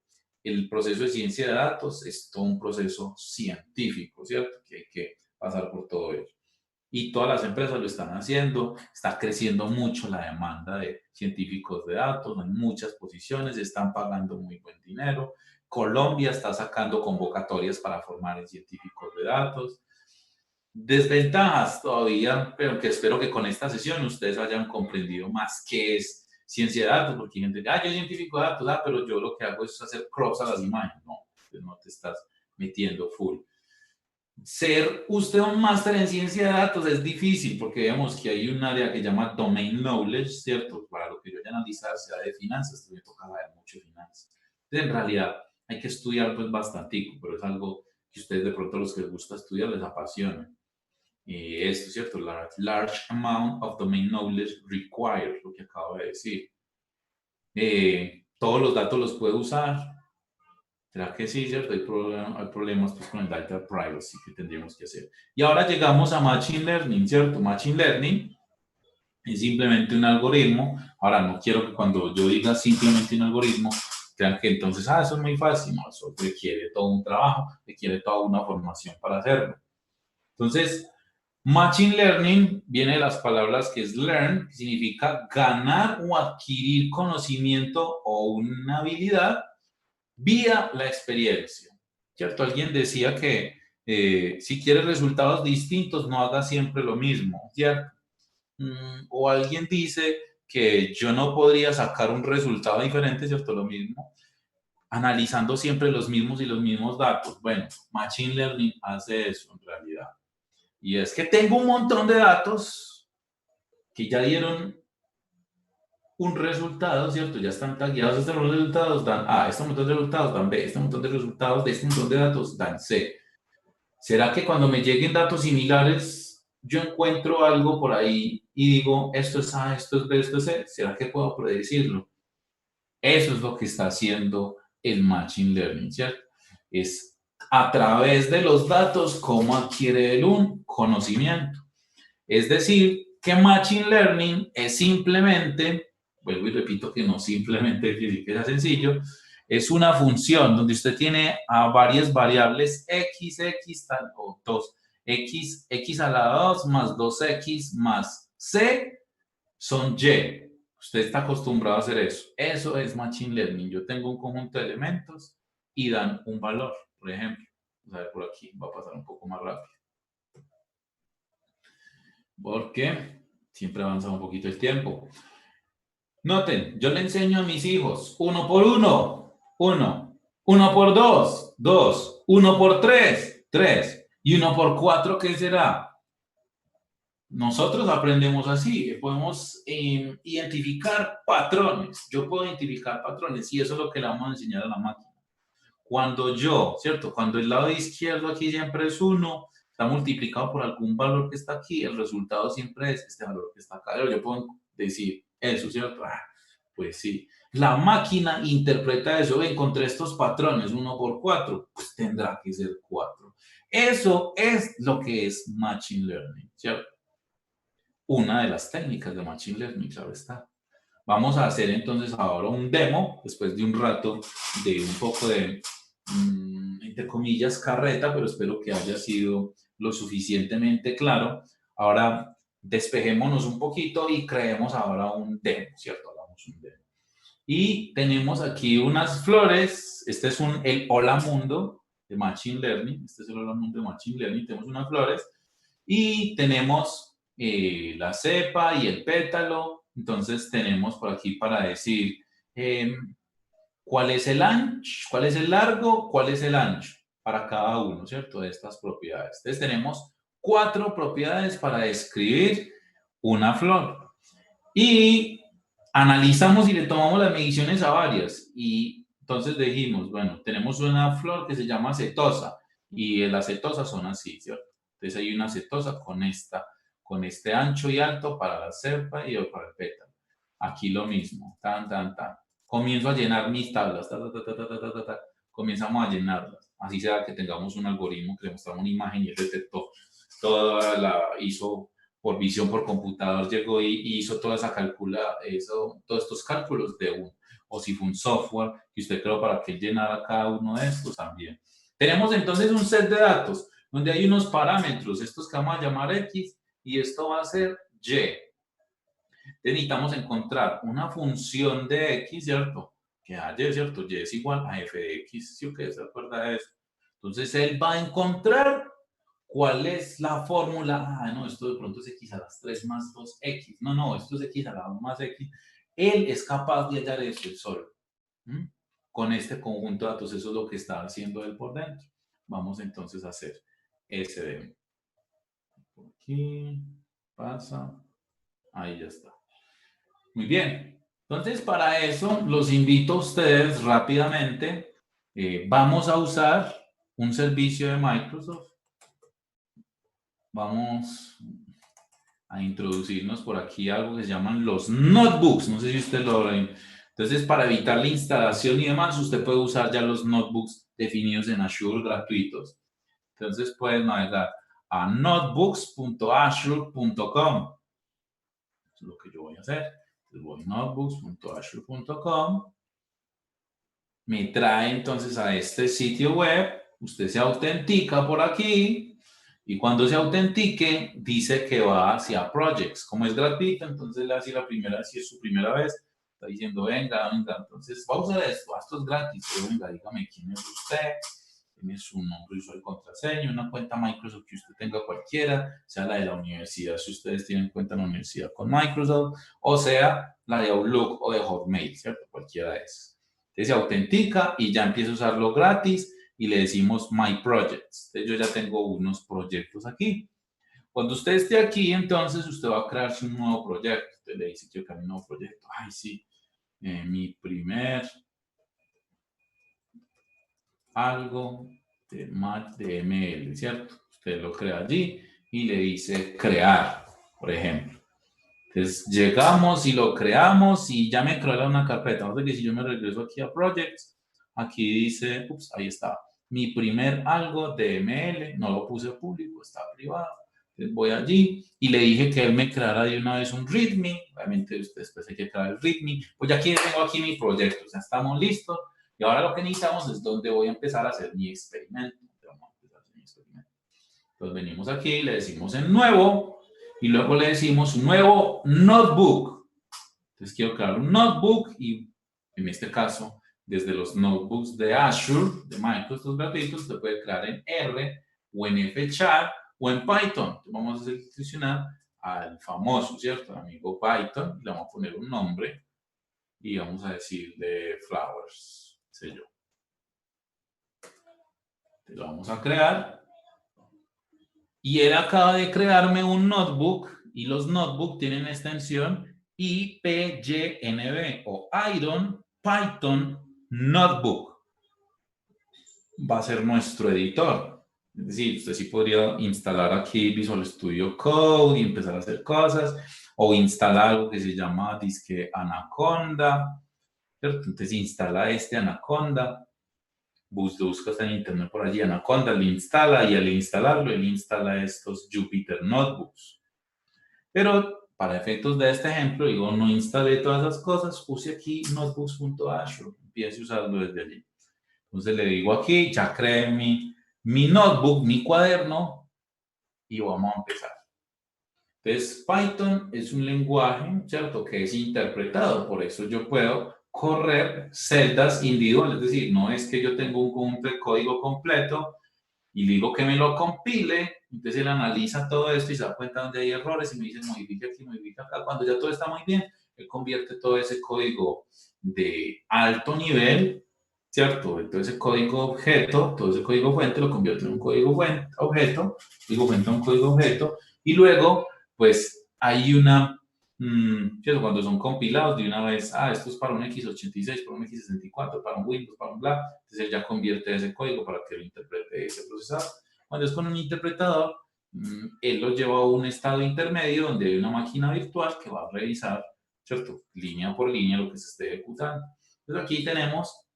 el proceso de ciencia de datos es todo un proceso científico, ¿cierto? Que hay que pasar por todo ello. Y todas las empresas lo están haciendo, está creciendo mucho la demanda de científicos de datos, hay muchas posiciones, están pagando muy buen dinero. Colombia está sacando convocatorias para formar en científicos de datos. Desventajas todavía, pero que espero que con esta sesión ustedes hayan comprendido más qué es ciencia de datos, porque hay gente que, yo soy científico de datos, pero yo lo que hago es hacer crops a las imágenes. No, pues no te estás metiendo full. Ser usted un máster en ciencia de datos es difícil porque vemos que hay un área que se llama Domain Knowledge, ¿cierto? Para lo que yo haya analizado, sea de finanzas, me toca saber mucho de finanzas. Entonces, en realidad, hay que estudiar pues bastantico, pero es algo que ustedes de pronto los que les gusta estudiar les apasiona. Esto, ¿cierto? Large amount of domain knowledge required, lo que acabo de decir. Todos los datos los puede usar. ¿Será que sí, cierto? Hay problemas pues, con el data privacy que tendríamos que hacer. Y ahora llegamos a Machine Learning, ¿cierto? Machine Learning es simplemente un algoritmo. Ahora, no quiero que cuando yo diga simplemente un algoritmo, crean que entonces, eso es muy fácil. No, eso requiere todo un trabajo, requiere toda una formación para hacerlo. Entonces, Machine Learning viene de las palabras que es learn, que significa ganar o adquirir conocimiento o una habilidad vía la experiencia. ¿cierto? Alguien decía que si quieres resultados distintos, no hagas siempre lo mismo, ¿cierto? O alguien dice que yo no podría sacar un resultado diferente, ¿cierto? Lo mismo, analizando siempre los mismos y los mismos datos. Bueno, Machine Learning hace eso en realidad. Y es que tengo un montón de datos que ya dieron un resultado, ¿cierto? Ya están tagueados estos resultados, dan A, este montón de resultados dan B, este montón de resultados de este montón de datos dan C. ¿Será que cuando me lleguen datos similares, yo encuentro algo por ahí y digo, esto es A, esto es B, esto es C? ¿Será que puedo predecirlo? Eso es lo que está haciendo el Machine Learning, ¿cierto? Es a través de los datos cómo adquiere él un conocimiento. Es decir, que Machine Learning es simplemente, vuelvo y repito que no simplemente que sea sencillo, es una función donde usted tiene a varias variables x, o 2, x a la 2 más 2x más c son y. Usted está acostumbrado a hacer eso. Eso es Machine Learning. Yo tengo un conjunto de elementos y dan un valor, por ejemplo. Vamos a ver por aquí, va a pasar un poco más rápido. Porque siempre avanza un poquito el tiempo. Noten, yo le enseño a mis hijos 1 por 1, 1, 1 por 2, 2, 1 por 3, 3, y 1 por 4, ¿qué será? Nosotros aprendemos así, podemos identificar patrones. Yo puedo identificar patrones y eso es lo que le vamos a enseñar a la máquina. Cuando yo, ¿cierto? Cuando el lado izquierdo aquí siempre es 1, está multiplicado por algún valor que está aquí, el resultado siempre es este valor que está acá. Yo puedo decir eso, ¿cierto? Pues sí. La máquina interpreta eso. Encontré estos patrones, 1 por 4, pues tendrá que ser 4. Eso es lo que es Machine Learning, ¿cierto? Una de las técnicas de Machine Learning, claro está. Vamos a hacer entonces ahora un demo, después de un rato de un poco de, entre comillas, carreta, pero espero que haya sido lo suficientemente claro. Ahora despejémonos un poquito y creemos ahora un demo, ¿cierto? Hagamos un demo. Y tenemos aquí unas flores. Este es el Hola Mundo de Machine Learning. Este es el Hola Mundo de Machine Learning. Tenemos unas flores y tenemos la cepa y el pétalo. Entonces tenemos por aquí para decir cuál es el ancho, cuál es el largo, cuál es el ancho para cada uno, ¿cierto? De estas propiedades. Entonces tenemos 4 propiedades para describir una flor. Y analizamos y le tomamos las mediciones a varias. Y entonces dijimos, bueno, tenemos una flor que se llama setosa y las setosas son así, ¿cierto? Entonces hay una setosa con este ancho y alto para la cepa y para el pétalo. Aquí lo mismo, tan, tan, tan. Comienzo a llenar mis tablas, comenzamos a llenarlas. Así sea que tengamos un algoritmo que le mostramos una imagen y él detectó toda hizo por visión por computador, llegó y hizo toda esa todos estos cálculos de uno. O si fue un software que usted creó para que él llenara cada uno de estos también. Tenemos entonces un set de datos donde hay unos parámetros, estos que vamos a llamar X, y esto va a ser Y. Necesitamos encontrar una función de X, ¿cierto? Que a Y, ¿cierto? Y es igual a f de X, ¿sí o qué? ¿Se acuerda de eso? Entonces él va a encontrar cuál es la fórmula. No, esto de pronto es X a las 3 más 2X. No, esto es X a la 1 más X. Él es capaz de hallar eso él solo. Con este conjunto de datos, eso es lo que está haciendo él por dentro. Vamos entonces a hacer ese demo. Por aquí, pasa, ahí ya está. Muy bien. Entonces, para eso, los invito a ustedes rápidamente. Vamos a usar un servicio de Microsoft. Vamos a introducirnos por aquí algo que se llaman los notebooks. No sé si usted lo ven. Entonces, para evitar la instalación y demás, usted puede usar ya los notebooks definidos en Azure gratuitos. Entonces, pueden navegar a notebooks.azure.com. Eso es lo que yo voy a hacer. Voy a notebooks.azure.com. Me trae entonces a este sitio web. Usted se autentica por aquí. Y cuando se autentique, dice que va hacia Projects. Como es gratuito, entonces le hace la primera, si es su primera vez, está diciendo, venga. Entonces, va a usar esto es gratis. Pero venga, dígame quién es usted. tiene su nombre, usuario y contraseña, una cuenta Microsoft que usted tenga cualquiera, sea la de la universidad, si ustedes tienen cuenta en la universidad con Microsoft, o sea la de Outlook o de Hotmail, ¿cierto? Cualquiera de esas. Entonces se autentica y ya empieza a usarlo gratis y le decimos My Projects. Entonces yo ya tengo unos proyectos aquí. Cuando usted esté aquí, entonces usted va a crearse un nuevo proyecto. Usted le dice, quiero crear un nuevo proyecto. Ay, sí, mi primer algo de HTML, ¿cierto? Usted lo crea allí y le dice crear, por ejemplo. Entonces llegamos y lo creamos y ya me creó una carpeta. Ahora que si yo me regreso aquí a Projects, aquí dice, ups, ahí está. Mi primer algo de ML, no lo puse público, está privado. Entonces voy allí y le dije que él me creara de una vez un README. Obviamente después hay que crear el README. Pues ya aquí tengo aquí mi proyecto, ya estamos listos. Y ahora lo que necesitamos es donde voy a empezar a hacer mi experimento. Entonces venimos aquí, le decimos en nuevo y luego le decimos nuevo notebook. Entonces quiero crear un notebook y en este caso, desde los notebooks de Azure, de Microsoft gratuitos, usted puede crear en R o en FChat o en Python. Entonces vamos a seleccionar al famoso, ¿cierto? Al amigo Python, le vamos a poner un nombre y vamos a decirle Flowers, sé yo. Entonces lo vamos a crear. Y él acaba de crearme un notebook y los notebooks tienen extensión IPYNB o Iron Python Notebook. Va a ser nuestro editor. Es decir, usted sí podría instalar aquí Visual Studio Code y empezar a hacer cosas o instalar algo que se llama disque Anaconda. ¿Cierto? Entonces instala este Anaconda. Buscas en internet por allí Anaconda, le instala y al instalarlo, él instala estos Jupyter Notebooks. Pero para efectos de este ejemplo, digo, no instalé todas esas cosas, use aquí notebooks.azure, empiece a usarlo desde allí. Entonces le digo aquí, ya creé mi notebook, mi cuaderno y vamos a empezar. Entonces Python es un lenguaje, ¿cierto?, que es interpretado, por eso yo puedo correr celdas individuales, es decir, no es que yo tengo un conjunto de código completo y digo que me lo compile, entonces él analiza todo esto y se da cuenta donde hay errores y me dice modifica aquí, modifica acá. Cuando ya todo está muy bien, él convierte todo ese código de alto nivel, ¿cierto? Todo ese código objeto, todo ese código fuente lo convierte en un código objeto, código fuente a un código objeto y luego, pues hay una cuando son compilados de una vez, esto es para un x86, para un x64, para un Windows, para un bla, entonces él ya convierte ese código para que lo interprete ese procesador. Cuando es con un interpretador, él lo lleva a un estado intermedio donde hay una máquina virtual que va a revisar, ¿cierto?, línea por línea lo que se esté ejecutando. Entonces aquí tenemos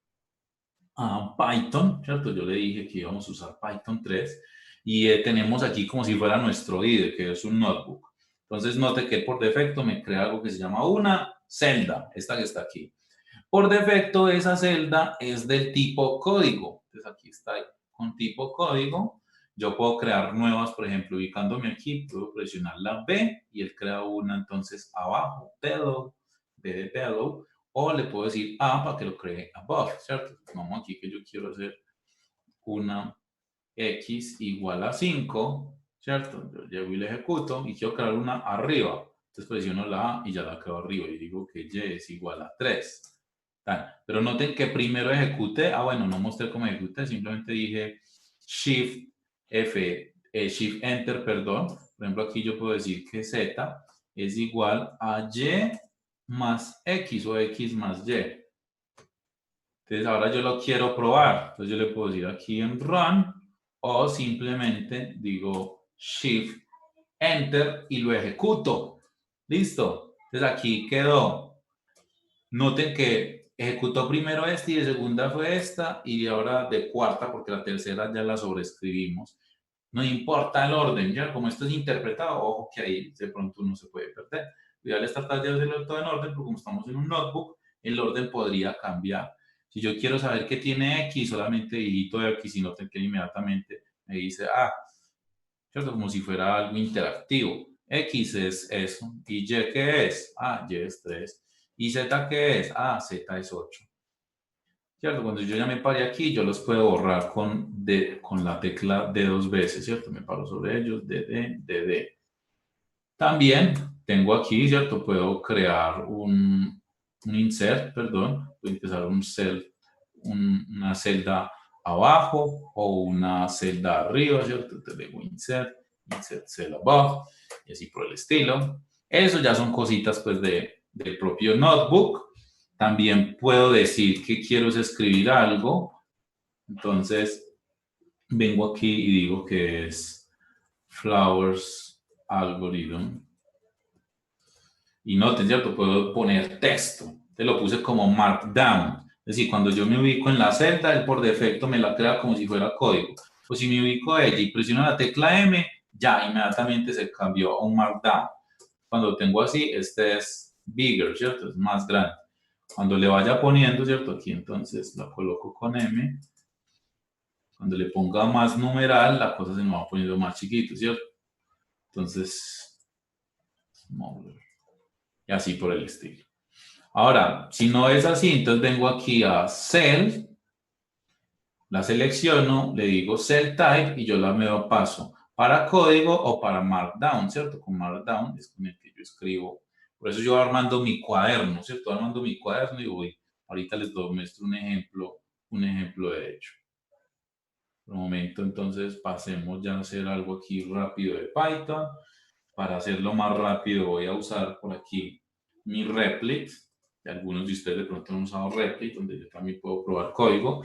a Python, ¿cierto? Yo le dije que íbamos a usar Python 3 y tenemos aquí como si fuera nuestro IDE, que es un notebook. Entonces note que por defecto me crea algo que se llama una celda, esta que está aquí. Por defecto esa celda es del tipo código. Entonces aquí está con tipo código. Yo puedo crear nuevas, por ejemplo, ubicándome aquí, puedo presionar la B y él crea una entonces abajo, bellow, B de bellow, o le puedo decir A para que lo cree above, ¿cierto? Vamos aquí que yo quiero hacer una X igual a 5, ¿cierto? Yo llego y le ejecuto y quiero crear una arriba. Entonces presiono la A y ya la creo arriba y digo que Y es igual a 3. Pero noten que primero ejecuté, bueno, no mostré cómo ejecuté, simplemente dije Shift F, Shift Enter, perdón. Por ejemplo, aquí yo puedo decir que Z es igual a Y más X o X más Y. Entonces ahora yo lo quiero probar. Entonces yo le puedo decir aquí en Run o simplemente digo Shift Enter y lo ejecuto. Listo. Entonces aquí quedó. Noten que ejecutó primero este y de segunda fue esta y ahora de cuarta porque la tercera ya la sobreescribimos. No importa el orden, ya como esto es interpretado, ojo que ahí de pronto uno se puede perder. Ideal es tratar de hacerlo todo en orden, porque como estamos en un notebook, el orden podría cambiar. Si yo quiero saber qué tiene X, solamente digito X y noten que inmediatamente me dice, ¿cierto? Como si fuera algo interactivo. X es eso. ¿Y Y qué es? Y es 3. ¿Y Z qué es? Z es 8. ¿cierto? Cuando yo ya me paré aquí, yo los puedo borrar con la tecla D 2 veces, ¿cierto? Me paro sobre ellos, D. También tengo aquí, ¿cierto? Puedo crear un insert, perdón. Puedo empezar una celda abajo o una celda arriba, ¿cierto? Entonces le digo insert cell above y así por el estilo. Eso ya son cositas pues del propio notebook. También puedo decir que quiero escribir algo. Entonces vengo aquí y digo que es Flowers Algorithm. Y noten, ¿cierto? Puedo poner texto. Te lo puse como Markdown. Es decir, cuando yo me ubico en la celda, él por defecto me la crea como si fuera código. O si me ubico a ella y presiono la tecla M, ya inmediatamente se cambió a un Markdown. Cuando tengo así, este es bigger, ¿cierto? Es más grande. Cuando le vaya poniendo, ¿cierto? Aquí entonces la coloco con M. Cuando le ponga más numeral, la cosa se me va poniendo más chiquito, ¿cierto? Entonces, smaller. Y así por el estilo. Ahora, si no es así, entonces vengo aquí a Cell, la selecciono, le digo Cell Type y yo la me paso para código o para Markdown, ¿cierto? Con Markdown es con el que yo escribo. Por eso yo voy armando mi cuaderno, ¿cierto? Armando mi cuaderno y voy, ahorita les muestro un ejemplo de hecho. Por un momento, entonces, pasemos ya a hacer algo aquí rápido de Python. Para hacerlo más rápido voy a usar por aquí mi Replit. Algunos de ustedes de pronto han usado Replit, donde yo también puedo probar código.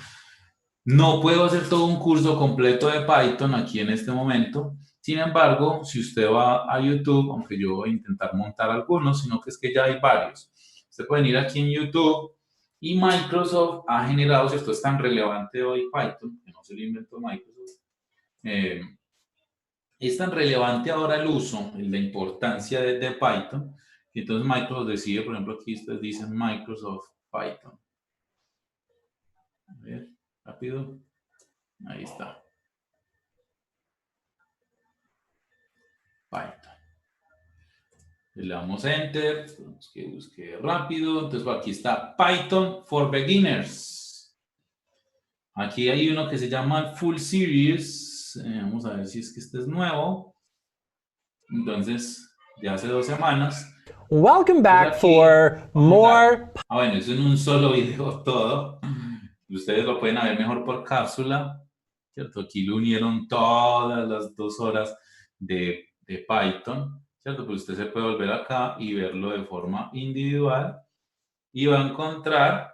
No puedo hacer todo un curso completo de Python aquí en este momento. Sin embargo, si usted va a YouTube, aunque yo voy a intentar montar algunos, sino que es que ya hay varios. Usted puede ir aquí en YouTube y Microsoft ha generado, si esto es tan relevante hoy Python, que no se lo inventó Microsoft, es tan relevante ahora el uso, la importancia de Python, que entonces Microsoft decide, por ejemplo, aquí ustedes dicen Microsoft Python. A ver, rápido. Ahí está. Python. Le damos Enter, busque rápido. Entonces aquí está Python for Beginners. Aquí hay uno que se llama Full Series. Vamos a ver si es que este es nuevo. Entonces, de hace 2 semanas. Welcome back for more. Bueno, eso en un solo video todo. Ustedes lo pueden ver mejor por cápsula, ¿cierto? Aquí lo unieron todas las 2 horas de Python, ¿cierto? Pues usted se puede volver acá y verlo de forma individual y va a encontrar,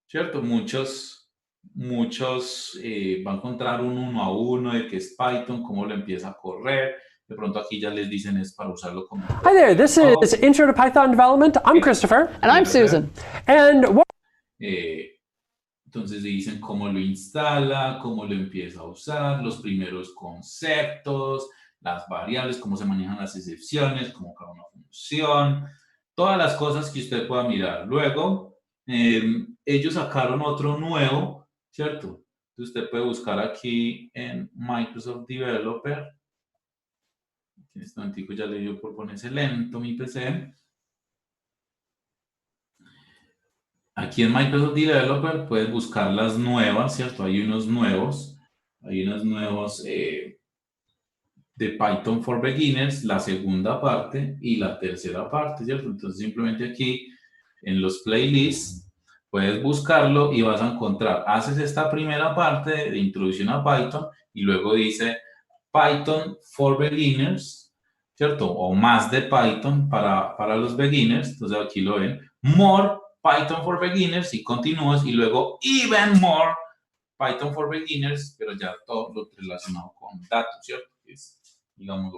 ¿cierto? Muchos, va a encontrar un 1 a 1 de qué es Python, cómo lo empieza a correr. De pronto aquí ya les dicen es para usarlo como... Hi there, this is Intro to Python Development. I'm Christopher. And I'm Susan. And what... Entonces dicen cómo lo instala, cómo lo empieza a usar, los primeros conceptos, las variables, cómo se manejan las excepciones, cómo cada una función, todas las cosas que usted pueda mirar. Luego, ellos sacaron otro nuevo, ¿cierto? Entonces usted puede buscar aquí en Microsoft Developer. En este momento ya le dio por ponerse lento mi PC. Aquí en Microsoft Developer puedes buscar las nuevas, ¿cierto? Hay unos nuevos de Python for Beginners, la segunda parte y la tercera parte, ¿cierto? Entonces simplemente aquí en los playlists puedes buscarlo y vas a encontrar, haces esta primera parte de introducción a Python y luego dice Python for Beginners, ¿cierto? O más de Python para los beginners. Entonces aquí lo ven. More Python for Beginners y continúas y luego Even More Python for Beginners, pero ya todo lo relacionado con datos, ¿cierto? Es, digamos,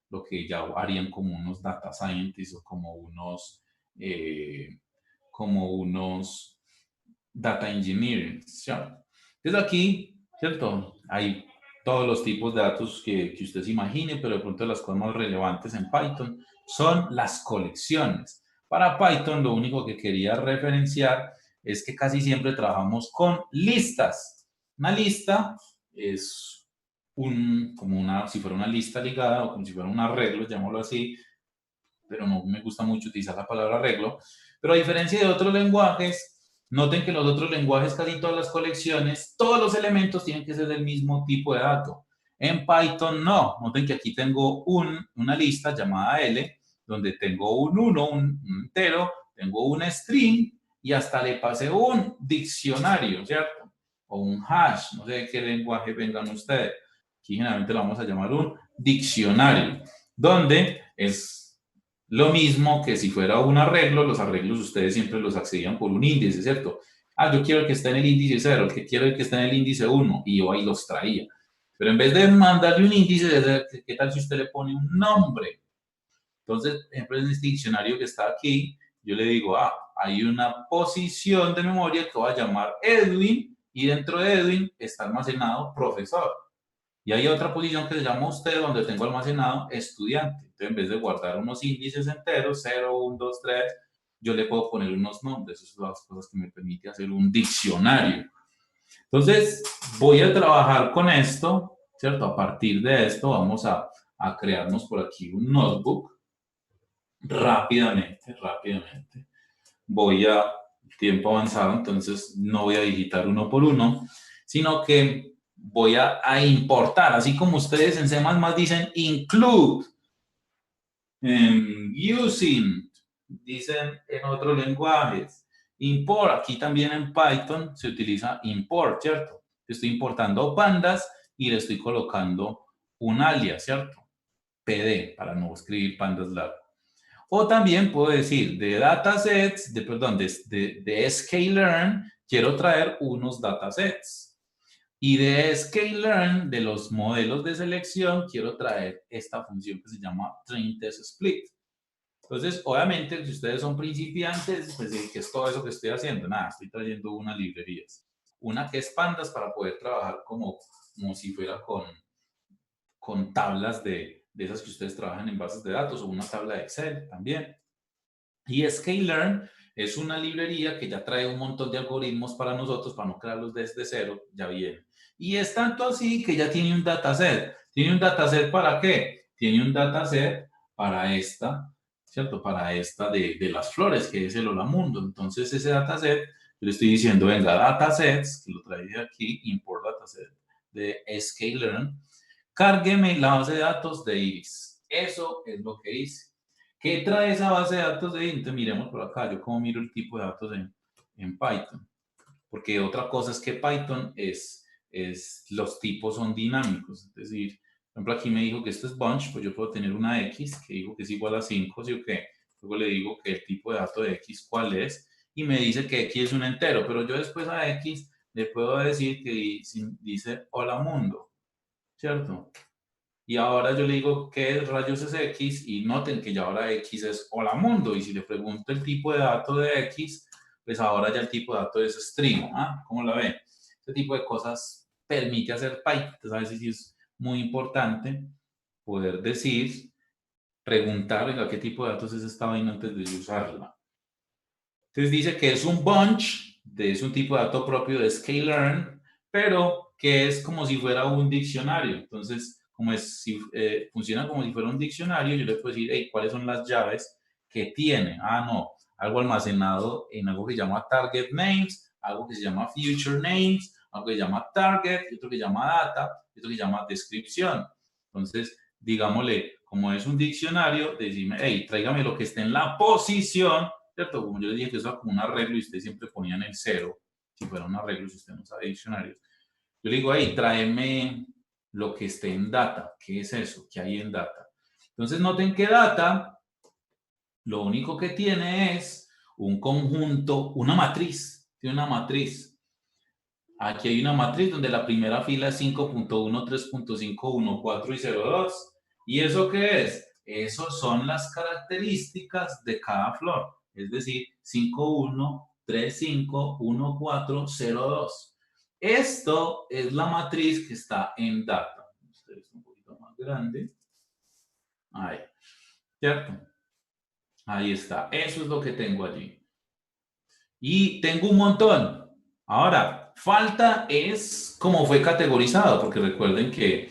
lo que ya harían como unos data scientists o como unos data engineers, ¿cierto? Entonces aquí, ¿cierto? Hay todos los tipos de datos que usted se imagine, pero de pronto las cosas más relevantes en Python son las colecciones. Para Python lo único que quería referenciar es que casi siempre trabajamos con listas. Una lista es si fuera una lista ligada o como si fuera un arreglo, llamémoslo así, pero no me gusta mucho utilizar la palabra arreglo. Pero a diferencia de otros lenguajes, Noten que los otros lenguajes, casi todas las colecciones, todos los elementos tienen que ser del mismo tipo de dato. En Python no. Noten que aquí tengo una lista llamada L, donde tengo un 1, un entero, tengo un string y hasta le pasé un diccionario, ¿cierto? O un hash, no sé de qué lenguaje vengan ustedes. Aquí generalmente lo vamos a llamar un diccionario, donde es lo mismo que si fuera un arreglo. Los arreglos ustedes siempre los accedían por un índice, ¿cierto? Yo quiero el que esté en el índice 0, el que quiero el que esté en el índice 1, y yo ahí los traía. Pero en vez de mandarle un índice, ¿qué tal si usted le pone un nombre? Entonces, por ejemplo, en este diccionario que está aquí, yo le digo, hay una posición de memoria que voy a llamar Edwin, y dentro de Edwin está almacenado profesor. Y hay otra posición que se llama usted, donde tengo almacenado estudiante. Entonces, en vez de guardar unos índices enteros, 0, 1, 2, 3, yo le puedo poner unos nombres. Esas son las cosas que me permite hacer un diccionario. Entonces, voy a trabajar con esto, ¿cierto? A partir de esto, vamos a crearnos por aquí un notebook. Rápidamente. Voy a tiempo avanzado, entonces no voy a digitar uno por uno, sino que voy a importar, así como ustedes en C++ dicen include, using, dicen en otros lenguajes, import, aquí también en Python se utiliza import, ¿cierto? Estoy importando pandas y le estoy colocando un alias, ¿cierto? PD, para no escribir pandas largo. O también puedo decir de datasets, de sklearn, quiero traer unos datasets. Y de sklearn, de los modelos de selección, quiero traer esta función que se llama trainTestSplit. Entonces, obviamente, si ustedes son principiantes, pues, ¿qué es todo eso que estoy haciendo? Nada, estoy trayendo unas librerías. Una que es pandas para poder trabajar como si fuera con tablas de esas que ustedes trabajan en bases de datos, o una tabla de Excel también. Y sklearn es una librería que ya trae un montón de algoritmos para nosotros, para no crearlos desde cero, ya viene. Y es tanto así que ya tiene un dataset. ¿Tiene un dataset para qué? Tiene un dataset para esta, ¿cierto? Para esta de las flores, que es el Hola Mundo. Entonces, ese dataset, yo le estoy diciendo, venga, datasets, que lo trae aquí, import dataset de sklearn, cárgueme la base de datos de Iris. Eso es lo que hice. ¿Qué trae esa base de datos de Iris? Entonces, miremos por acá, yo cómo miro el tipo de datos en Python. Porque otra cosa es que Python los tipos son dinámicos. Es decir, por ejemplo, aquí me dijo que esto es bunch, pues yo puedo tener una X que digo que es igual a 5, ¿sí o qué? Luego le digo que el tipo de dato de X cuál es, y me dice que X es un entero, pero yo después a X le puedo decir que dice hola mundo, ¿cierto? Y ahora yo le digo, ¿qué rayos es X? Y noten que ya ahora X es hola mundo. Y si le pregunto el tipo de dato de X, pues ahora ya el tipo de dato es string. ¿Cómo la ven? Este tipo de cosas permite hacer Python. Entonces, a veces sí es muy importante poder decir, preguntar, ¿a qué tipo de datos es esta vaina antes de usarla? Entonces dice que es un bunch, es un tipo de dato propio de sklearn, pero que es como si fuera un diccionario. Entonces, funciona como si fuera un diccionario, yo le puedo decir, hey, ¿cuáles son las llaves que tiene? No, algo almacenado en algo que se llama target names, algo que se llama future names, algo que se llama target, otro que se llama data, otro que se llama descripción. Entonces, digámosle, como es un diccionario, decime, hey, tráigame lo que esté en la posición, ¿cierto? Como yo le dije que eso era como un arreglo y usted siempre ponía en el 0, si fuera un arreglo, si usted no sabe diccionarios. Yo le digo, hey, tráeme lo que esté en data. ¿Qué es eso? ¿Qué hay en data? Entonces, noten que data lo único que tiene es un conjunto, una matriz. Tiene una matriz. Aquí hay una matriz donde la primera fila es 5.1, 3.5, 1, 4 y 0.2. ¿Y eso qué es? Esos son las características de cada flor. Es decir, 5.1, 3.5, 1.4, 0.2. Esto es la matriz que está en data. Este es un poquito más grande. Ahí. ¿Cierto? Ahí está. Eso es lo que tengo allí. Y tengo un montón. Ahora, falta es cómo fue categorizado, porque recuerden que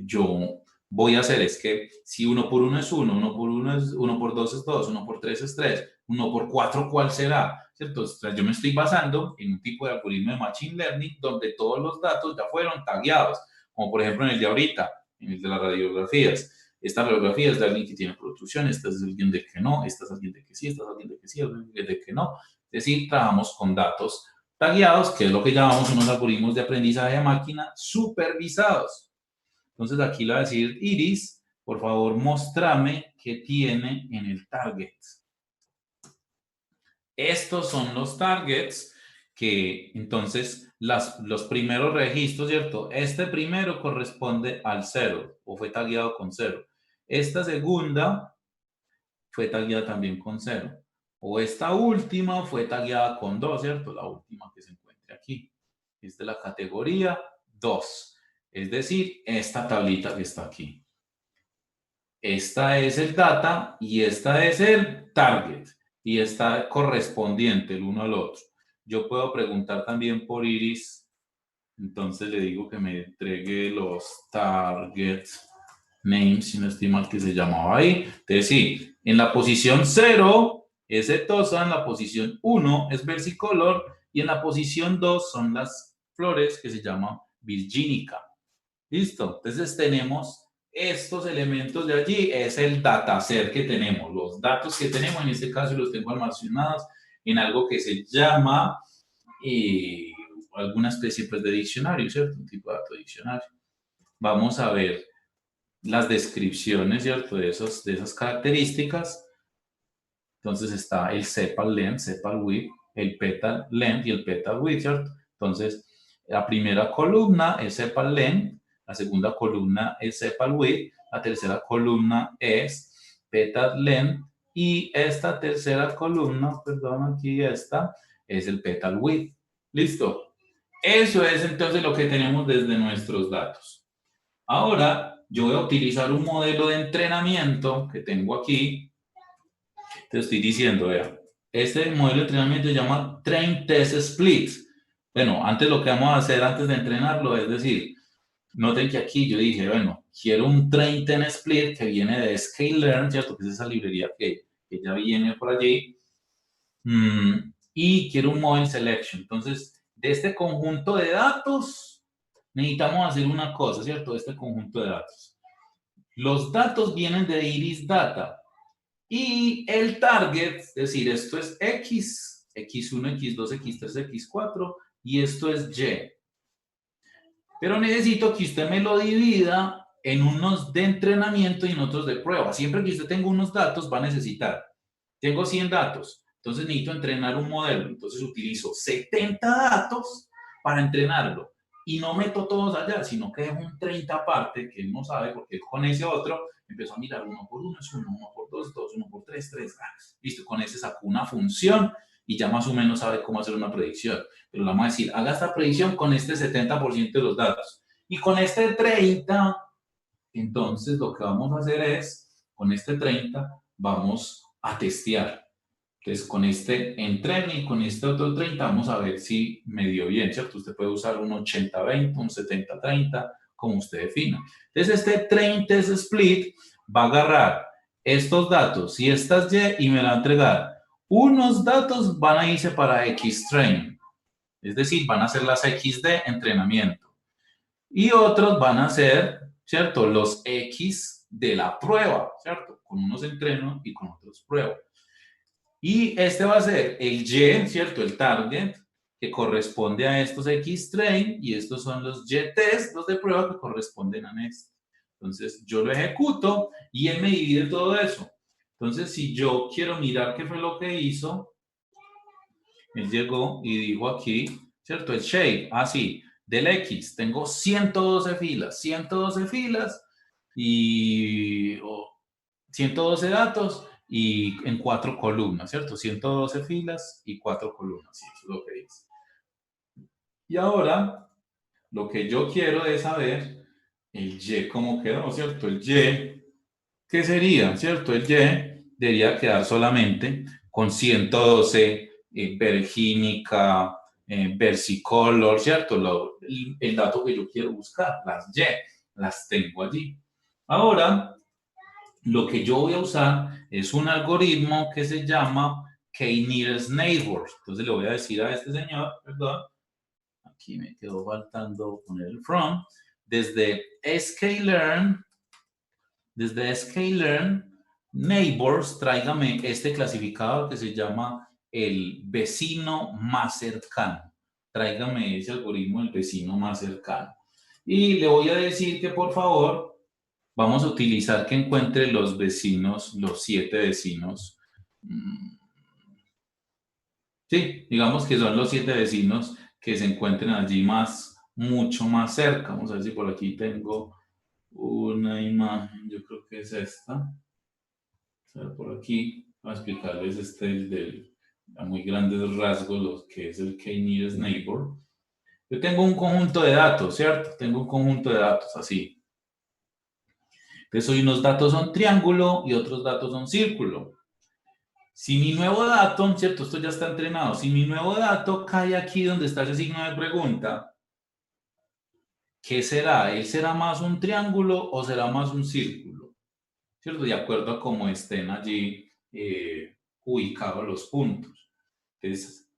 yo voy a hacer es que si 1 por 1 es 1, 1 por 1 es 1 por 2 es 2, 1 por 3 es 3, 1 por 4, ¿cuál será? ¿cierto? O sea, yo me estoy basando en un tipo de algoritmo de Machine Learning donde todos los datos ya fueron tagueados, como por ejemplo en el de ahorita, en el de las radiografías. Esta radiografía es de alguien que tiene protrusión, esta es de alguien de que no, esta es alguien de que sí, esta es alguien de que sí, alguien de que no. Es decir, trabajamos con datos tagueados, que es lo que llamamos unos algoritmos de aprendizaje de máquina supervisados. Entonces aquí le voy a decir, Iris, por favor, mostrame qué tiene en el target. Estos son los targets que entonces los primeros registros, ¿cierto? Este primero corresponde al 0 o fue tagueado con 0. Esta segunda fue tagueada también con 0. O esta última fue tagueada con 2, ¿cierto? La última que se encuentra aquí. Es de la categoría 2. Es decir, esta tablita que está aquí. Esta es el data y esta es el target. Y está correspondiente el uno al otro. Yo puedo preguntar también por Iris. Entonces le digo que me entregue los target names, si no estoy mal que se llamaba ahí. Entonces sí, en la posición 0 es setosa, en la posición 1 es versicolor y en la posición 2 son las flores que se llaman virgínica. ¿Listo? Entonces tenemos estos elementos de allí, es el dataset que tenemos, los datos que tenemos, en este caso los tengo almacenados en algo que se llama alguna especie pues, de diccionario, ¿cierto? Un tipo de dato diccionario. Vamos a ver las descripciones, ¿cierto? De esas características. Entonces está el sepal length, sepal width, el petal length y el petal width, ¿cierto? Entonces, la primera columna es sepal length, la segunda columna es sepal width, la tercera columna es petal length y esta tercera columna, perdón, aquí esta, es el petal width. ¿Listo? Eso es entonces lo que tenemos desde nuestros datos. Ahora, yo voy a utilizar un modelo de entrenamiento que tengo aquí. Te estoy diciendo, vea, este modelo de entrenamiento se llama Train Test Split. Bueno, antes lo que vamos a hacer antes de entrenarlo es decir, noten que aquí yo dije, bueno, quiero un Train Test Split que viene de Scikit-Learn, ¿cierto? Que es esa librería que ya viene por allí. Y quiero un Model Selection. Entonces, de este conjunto de datos, necesitamos hacer una cosa, ¿cierto? De este conjunto de datos. Los datos vienen de Iris Data. Y el target, es decir, esto es X, X1, X2, X3, X4, y esto es Y. Pero necesito que usted me lo divida en unos de entrenamiento y en otros de prueba. Siempre que usted tenga unos datos, va a necesitar. Tengo 100 datos, entonces necesito entrenar un modelo. Entonces utilizo 70 datos para entrenarlo. Y no meto todos allá, sino que dejo un 30 aparte, que él no sabe, porque con ese otro empezó a mirar 1 por 1 es 1, 1 por 2, 2, 1 por 3, 3. Listo, con ese sacó una función y ya más o menos sabe cómo hacer una predicción. Pero le vamos a decir, haga esta predicción con este 70% de los datos. Y con este 30, entonces lo que vamos a hacer es, con este 30, vamos a testear. Entonces, con este entreno y con este otro 30, vamos a ver si me dio bien, ¿cierto? Usted puede usar un 80-20, un 70-30, como usted defina. Entonces, este Train Test Split va a agarrar estos datos y estas Y me la va a entregar. Unos datos van a irse para X-Train, es decir, van a ser las X de entrenamiento. Y otros van a ser, ¿cierto? Los X de la prueba, ¿cierto? Con unos entreno y con otros prueba. Y este va a ser el Y, ¿cierto? El target, que corresponde a estos X-Train, y estos son los Y-Test, los de prueba, que corresponden a este. Entonces, yo lo ejecuto y él me divide todo eso. Entonces, si yo quiero mirar qué fue lo que hizo, él llegó y dijo aquí, ¿cierto? El shape, así, del X, tengo 112 filas y 112 datos, y en 4 columnas, ¿cierto? 112 filas y 4 columnas, ¿sí? Eso es lo que dice. Y ahora, lo que yo quiero es saber el Y cómo quedó, ¿cierto? El Y, ¿qué sería, cierto? El Y debería quedar solamente con 112 virgínica, versicolor, ¿cierto? El dato que yo quiero buscar, las Y, las tengo allí. Ahora, lo que yo voy a usar es un algoritmo que se llama k-nearest neighbor. Entonces le voy a decir a este señor, perdón, aquí me quedó faltando poner el from, desde sklearn, neighbors, tráigame este clasificador que se llama el vecino más cercano. Tráigame ese algoritmo del vecino más cercano. Y le voy a decir que por favor vamos a utilizar que encuentre los vecinos, los 7 vecinos. Sí, digamos que son los 7 vecinos que se encuentren allí mucho más cerca. Vamos a ver si por aquí tengo una imagen, yo creo que es esta. O sea, por aquí, voy a explicarles a muy grandes rasgos lo que es el k-nearest neighbor. Yo tengo un conjunto de datos, ¿cierto? Tengo un conjunto de datos así. Entonces, hoy unos datos son triángulo y otros datos son círculo. Si mi nuevo dato, ¿cierto? Esto ya está entrenado. Si mi nuevo dato cae aquí donde está ese signo de pregunta, ¿qué será? ¿Él será más un triángulo o será más un círculo? ¿Cierto? De acuerdo a cómo estén allí ubicados los puntos. Entonces,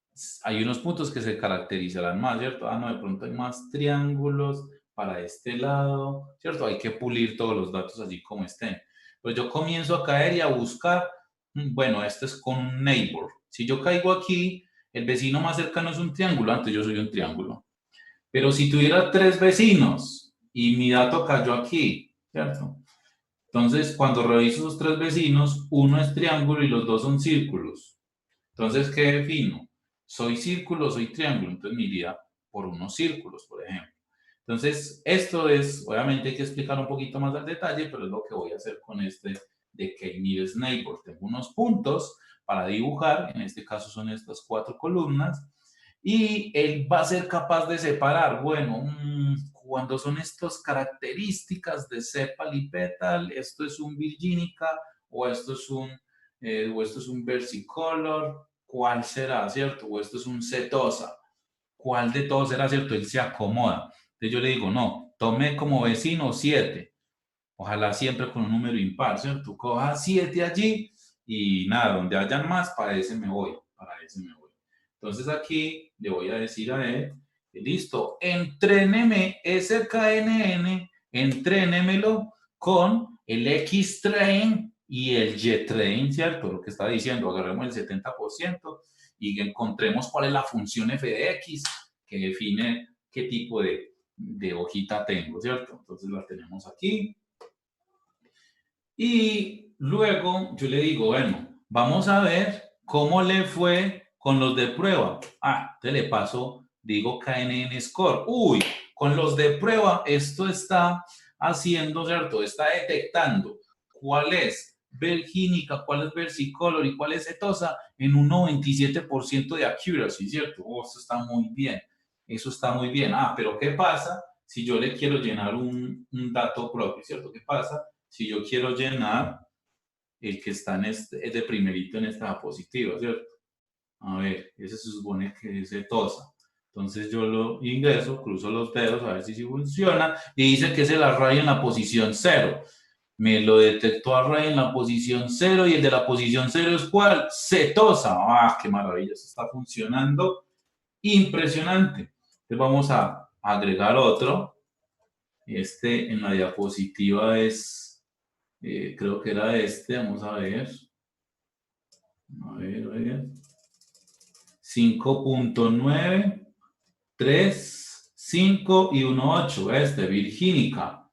hay unos puntos que se caracterizarán más, ¿cierto? Ah, no, de pronto hay más triángulos para este lado, ¿cierto? Hay que pulir todos los datos allí como estén. Pues yo comienzo a caer y a buscar, bueno, este es con un neighbor. Si yo caigo aquí, el vecino más cercano es un triángulo, antes yo soy un triángulo. Pero si tuviera 3 vecinos y mi dato cayó aquí, ¿cierto? Entonces, cuando reviso esos 3 vecinos, uno es triángulo y los 2 son círculos. Entonces, ¿qué defino? ¿Soy círculo o soy triángulo? Entonces me iría por unos círculos, por ejemplo. Entonces, esto es, obviamente hay que explicar un poquito más al detalle, pero es lo que voy a hacer con este de k-nearest neighbor. Tengo unos puntos para dibujar, en este caso son estas 4 columnas, y él va a ser capaz de separar, bueno, cuando son estas características de sepal y petal, esto es un virginica o esto es un versicolor, ¿cuál será, cierto? O esto es un setosa, ¿cuál de todos será, cierto? Él se acomoda. Entonces yo le digo, no, tome como vecino 7, ojalá siempre con un número impar, ¿cierto? Coja 7 allí y nada, donde hayan más, para ese me voy. Entonces aquí le voy a decir a él, listo, entréneme ese KNN, entrénemelo con el X-Train y el Y-Train, ¿cierto? Lo que está diciendo, agarremos el 70% y encontremos cuál es la función f de x que define qué tipo de hojita tengo, ¿cierto? Entonces la tenemos aquí. Y luego yo le digo, bueno, vamos a ver cómo le fue con los de prueba. Ah, te le paso, digo KNN Score. Uy, con los de prueba esto está haciendo, ¿cierto? Está detectando cuál es virgínica, cuál es versicolor y cuál es setosa en un 97% de accuracy, ¿cierto? Oh, eso está muy bien. Eso está muy bien. Ah, pero ¿qué pasa si yo le quiero llenar un dato propio, ¿cierto? ¿Qué pasa si yo quiero llenar el que está es de primerito en esta diapositiva, ¿cierto? A ver, ese se supone que es setosa. Entonces yo lo ingreso, cruzo los dedos a ver si funciona y dice que es el array en la posición 0. Me lo detectó array en la posición 0 y el de la posición 0 es ¿cuál? Setosa. ¡Ah, qué maravilla! Eso está funcionando impresionante. Entonces vamos a agregar otro. Este en la diapositiva es, creo que era este, vamos a ver. A ver. 5.9, 3, 5 y 1.8, virgínica.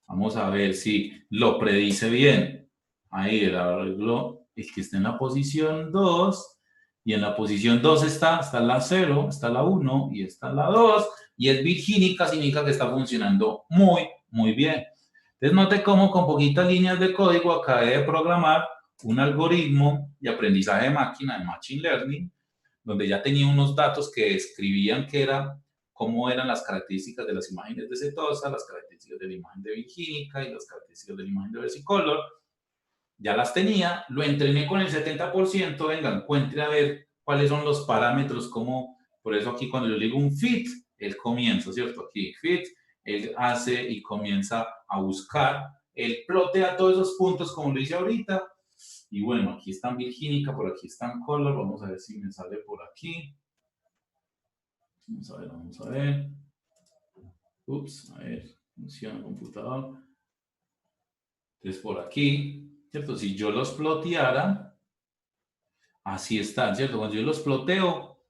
Vamos a ver si lo predice bien. Ahí el arreglo, el que está en la posición 2, y en la posición 2 está la 0, está la 1 y está la 2, y es virgínica, significa que está funcionando muy, muy bien. Entonces note cómo con poquitas líneas de código acabé de programar un algoritmo de aprendizaje de máquina, de Machine Learning, donde ya tenía unos datos que describían cómo eran las características de las imágenes de setosa, las características de la imagen de virgínica y las características de la imagen de versicolor. Ya las tenía, lo entrené con el 70%, venga, encuentre a ver cuáles son los parámetros, por eso aquí cuando yo le digo un fit, él comienza, ¿cierto? Aquí fit, él hace y comienza a buscar, él plotea todos esos puntos como lo hice ahorita, Y bueno, aquí está en Virgínica, por aquí está en Color. Vamos a ver si me sale por aquí. Vamos a ver. Ups, a ver, funciona el computador. Entonces por aquí, ¿cierto? Si yo los ploteara, así están, ¿cierto? Cuando yo los ploteo,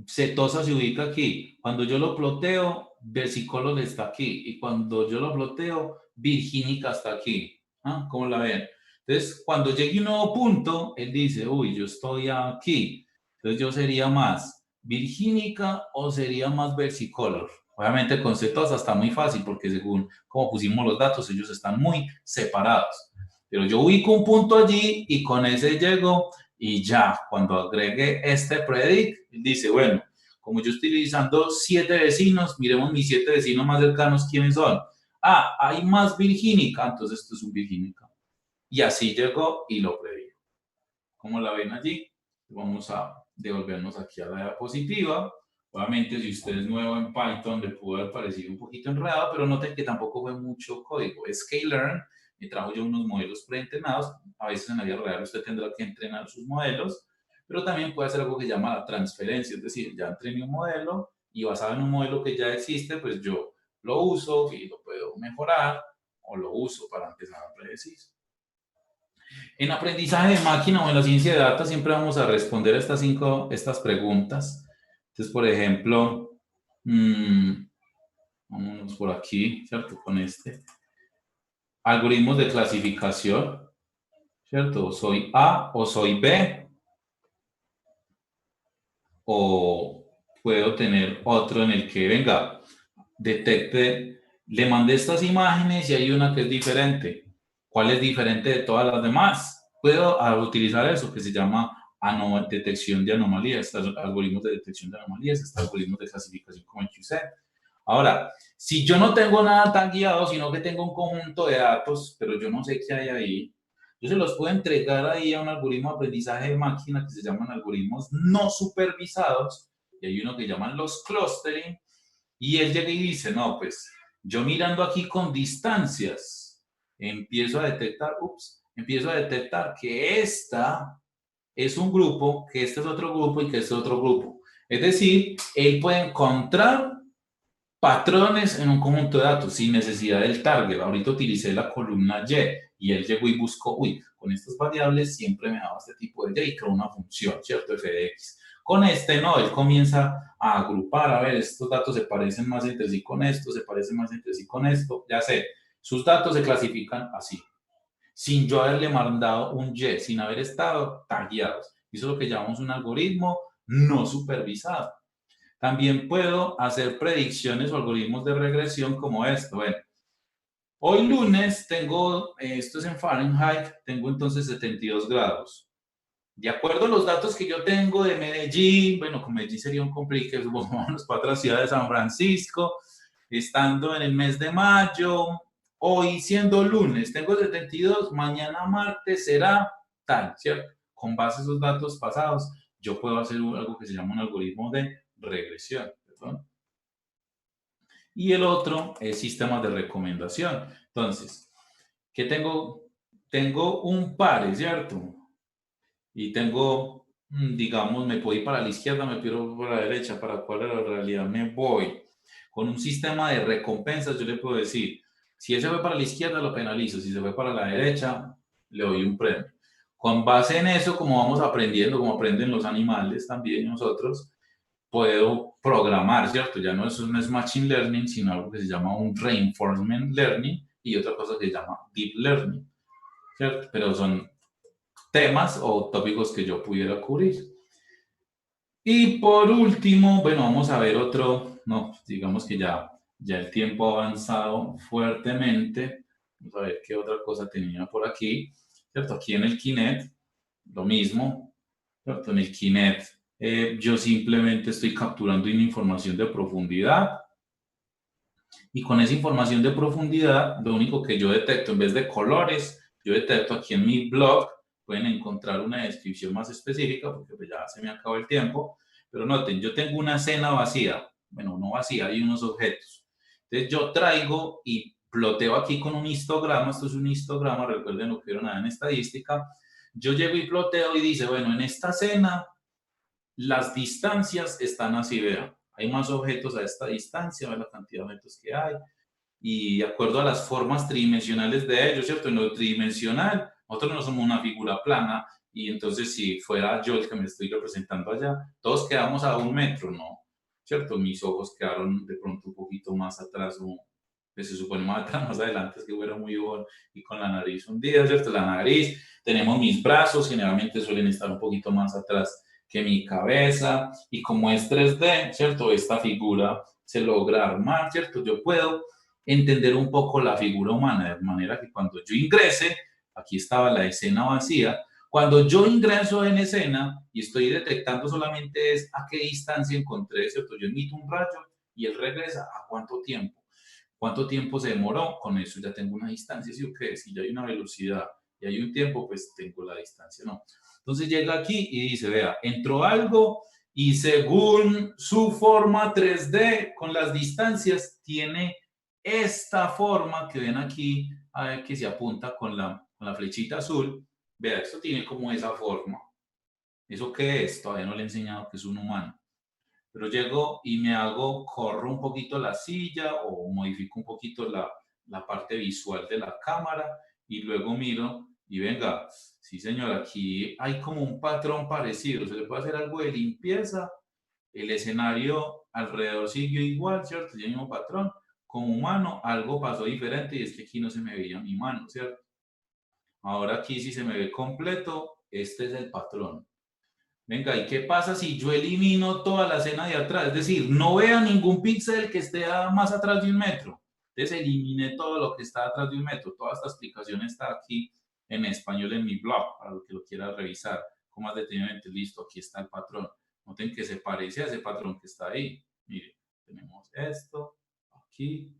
Setosa se ubica aquí. Cuando yo lo ploteo, Versicolor está aquí. Y cuando yo lo ploteo, Virgínica está aquí. ¿Ah? ¿Cómo la ven? Entonces, cuando llegue un nuevo punto, él dice, uy, yo estoy aquí. Entonces, yo sería más Virgínica o sería más Versicolor. Obviamente con Setosa está muy fácil porque según como pusimos los datos, ellos están muy separados. Pero yo ubico un punto allí y con ese llego y ya, cuando agregue este predict, dice, bueno, como yo estoy utilizando 7 vecinos, miremos mis 7 vecinos más cercanos, ¿quiénes son? Ah, hay más Virgínica, entonces esto es un Virgínica. Y así llegó y lo predijo. ¿Cómo la ven allí? Vamos a devolvernos aquí a la diapositiva. Obviamente, si usted es nuevo en Python, le pudo haber parecido un poquito enredado, pero noten que tampoco fue mucho código. Sklearn me trajo yo unos modelos preentrenados. A veces en la vida real usted tendrá que entrenar sus modelos, pero también puede hacer algo que se llama la transferencia. Es decir, ya entrené un modelo y basado en un modelo que ya existe, pues yo lo uso y lo puedo mejorar o lo uso para empezar a predecir. En aprendizaje de máquina o en la ciencia de datos siempre vamos a responder estas preguntas. Entonces, por ejemplo, vámonos por aquí, ¿cierto? Con este. Algoritmos de clasificación, ¿cierto? ¿Soy A o soy B? O puedo tener otro en el que, venga, detecte, le mandé estas imágenes y hay una que es diferente. ¿Cuál es diferente de todas las demás? Puedo utilizar eso que se llama detección de anomalías, estos algoritmos de detección de anomalías, estos algoritmos de clasificación como el QSET. Ahora, si yo no tengo nada tan guiado, sino que tengo un conjunto de datos, pero yo no sé qué hay ahí, yo se los puedo entregar ahí a un algoritmo de aprendizaje de máquina que se llaman algoritmos no supervisados, y hay uno que llaman los clustering, y él llega y dice, no, pues yo mirando aquí con distancias, empiezo a detectar que esta es un grupo, que este es otro grupo y que este es otro grupo. Es decir, él puede encontrar patrones en un conjunto de datos sin necesidad del target. Ahorita utilicé la columna y él llegó y buscó, con estas variables siempre me daba este tipo de y y creó una función, ¿cierto? F de X. Con este no, él comienza a agrupar, a ver, estos datos se parecen más entre sí con esto, se parecen más entre sí con esto, ya sé, sus datos se clasifican así, sin yo haberle mandado un Y, sin haber estado tagueados. Eso es lo que llamamos un algoritmo no supervisado. También puedo hacer predicciones o algoritmos de regresión como esto. Bueno, hoy lunes tengo, esto es en Fahrenheit, tengo entonces 72 grados. De acuerdo a los datos que yo tengo de Medellín, bueno, con Medellín sería un complique, vámonos para otra ciudad de San Francisco, estando en el mes de mayo, hoy siendo lunes, tengo 72, mañana martes será tal, ¿cierto? Con base a esos datos pasados, yo puedo hacer algo que se llama un algoritmo de regresión, ¿perdón? Y el otro es sistemas de recomendación. Entonces, ¿qué tengo? Tengo un par, ¿cierto? Y tengo, digamos, me puedo ir para la izquierda, me puedo ir para la derecha, ¿para cuál en realidad me voy? Con un sistema de recompensas yo le puedo decir, si él se fue para la izquierda lo penalizo, si se fue para la derecha le doy un premio. Con base en eso, como vamos aprendiendo, como aprenden los animales también nosotros, puedo programar, ¿cierto? Ya no es Machine Learning, sino algo que se llama un Reinforcement Learning y otra cosa que se llama Deep Learning, ¿cierto? Pero son temas o tópicos que yo pudiera cubrir. Y por último, bueno, vamos a ver otro, no, digamos que ya el tiempo ha avanzado fuertemente. Vamos a ver qué otra cosa tenía por aquí, ¿cierto? Aquí en el Kinet, lo mismo, ¿cierto? En el Kinet yo simplemente estoy capturando una información de profundidad y con esa información de profundidad, lo único que yo detecto en vez de colores, yo detecto aquí en mi blog, pueden encontrar una descripción más específica porque pues ya se me acabó el tiempo, pero noten, yo tengo una escena vacía, bueno, no vacía, hay unos objetos. Entonces yo traigo y ploteo aquí con un histograma, esto es un histograma, recuerden lo que vieron en estadística, yo llego y ploteo y dice, bueno, en esta escena las distancias están así, vean, hay más objetos a esta distancia, vean la cantidad de objetos que hay, y de acuerdo a las formas tridimensionales de ellos, ¿cierto? En lo tridimensional, nosotros no somos una figura plana, y entonces si fuera yo el que me estoy representando allá, todos quedamos a 1 metro, ¿no? ¿Cierto? Mis ojos quedaron de pronto un poquito más atrás, pues se supone más atrás, más adelante, es que fuera muy bueno, y con la nariz hundida, ¿cierto? La nariz, tenemos mis brazos, generalmente suelen estar un poquito más atrás que mi cabeza, y como es 3D, ¿cierto? Esta figura se logra armar, ¿cierto? Yo puedo entender un poco la figura humana, de manera que cuando yo ingrese, aquí estaba la escena vacía, cuando yo ingreso en escena y estoy detectando solamente es a qué distancia encontré, ¿cierto? Yo emito un rayo y él regresa a cuánto tiempo. ¿Cuánto tiempo se demoró? Con eso ya tengo una distancia, ¿sí o qué? Si ya hay una velocidad y hay un tiempo, pues tengo la distancia, ¿no? Entonces llega aquí y dice, vea, entró algo y según su forma 3D con las distancias tiene esta forma que ven aquí, que se apunta con la flechita azul. Vea, esto tiene como esa forma. ¿Eso qué es? Todavía no le he enseñado que es un humano. Pero llego y corro un poquito la silla o modifico un poquito la parte visual de la cámara y luego miro y venga, sí señor, aquí hay como un patrón parecido, se le puede hacer algo de limpieza, el escenario alrededor siguió igual, ¿cierto? El mismo patrón, como humano algo pasó diferente y es que aquí no se me veía mi mano, ¿cierto? Ahora aquí sí se me ve completo, este es el patrón. Venga, ¿y qué pasa si yo elimino toda la escena de atrás? Es decir, no vea ningún píxel que esté más atrás de 1 metro. Entonces elimine todo lo que está atrás de 1 metro. Toda esta explicación está aquí en español en mi blog, para el que lo quiera revisar con más detenidamente. Listo, aquí está el patrón. Noten que se parece a ese patrón que está ahí. Miren, tenemos esto, aquí.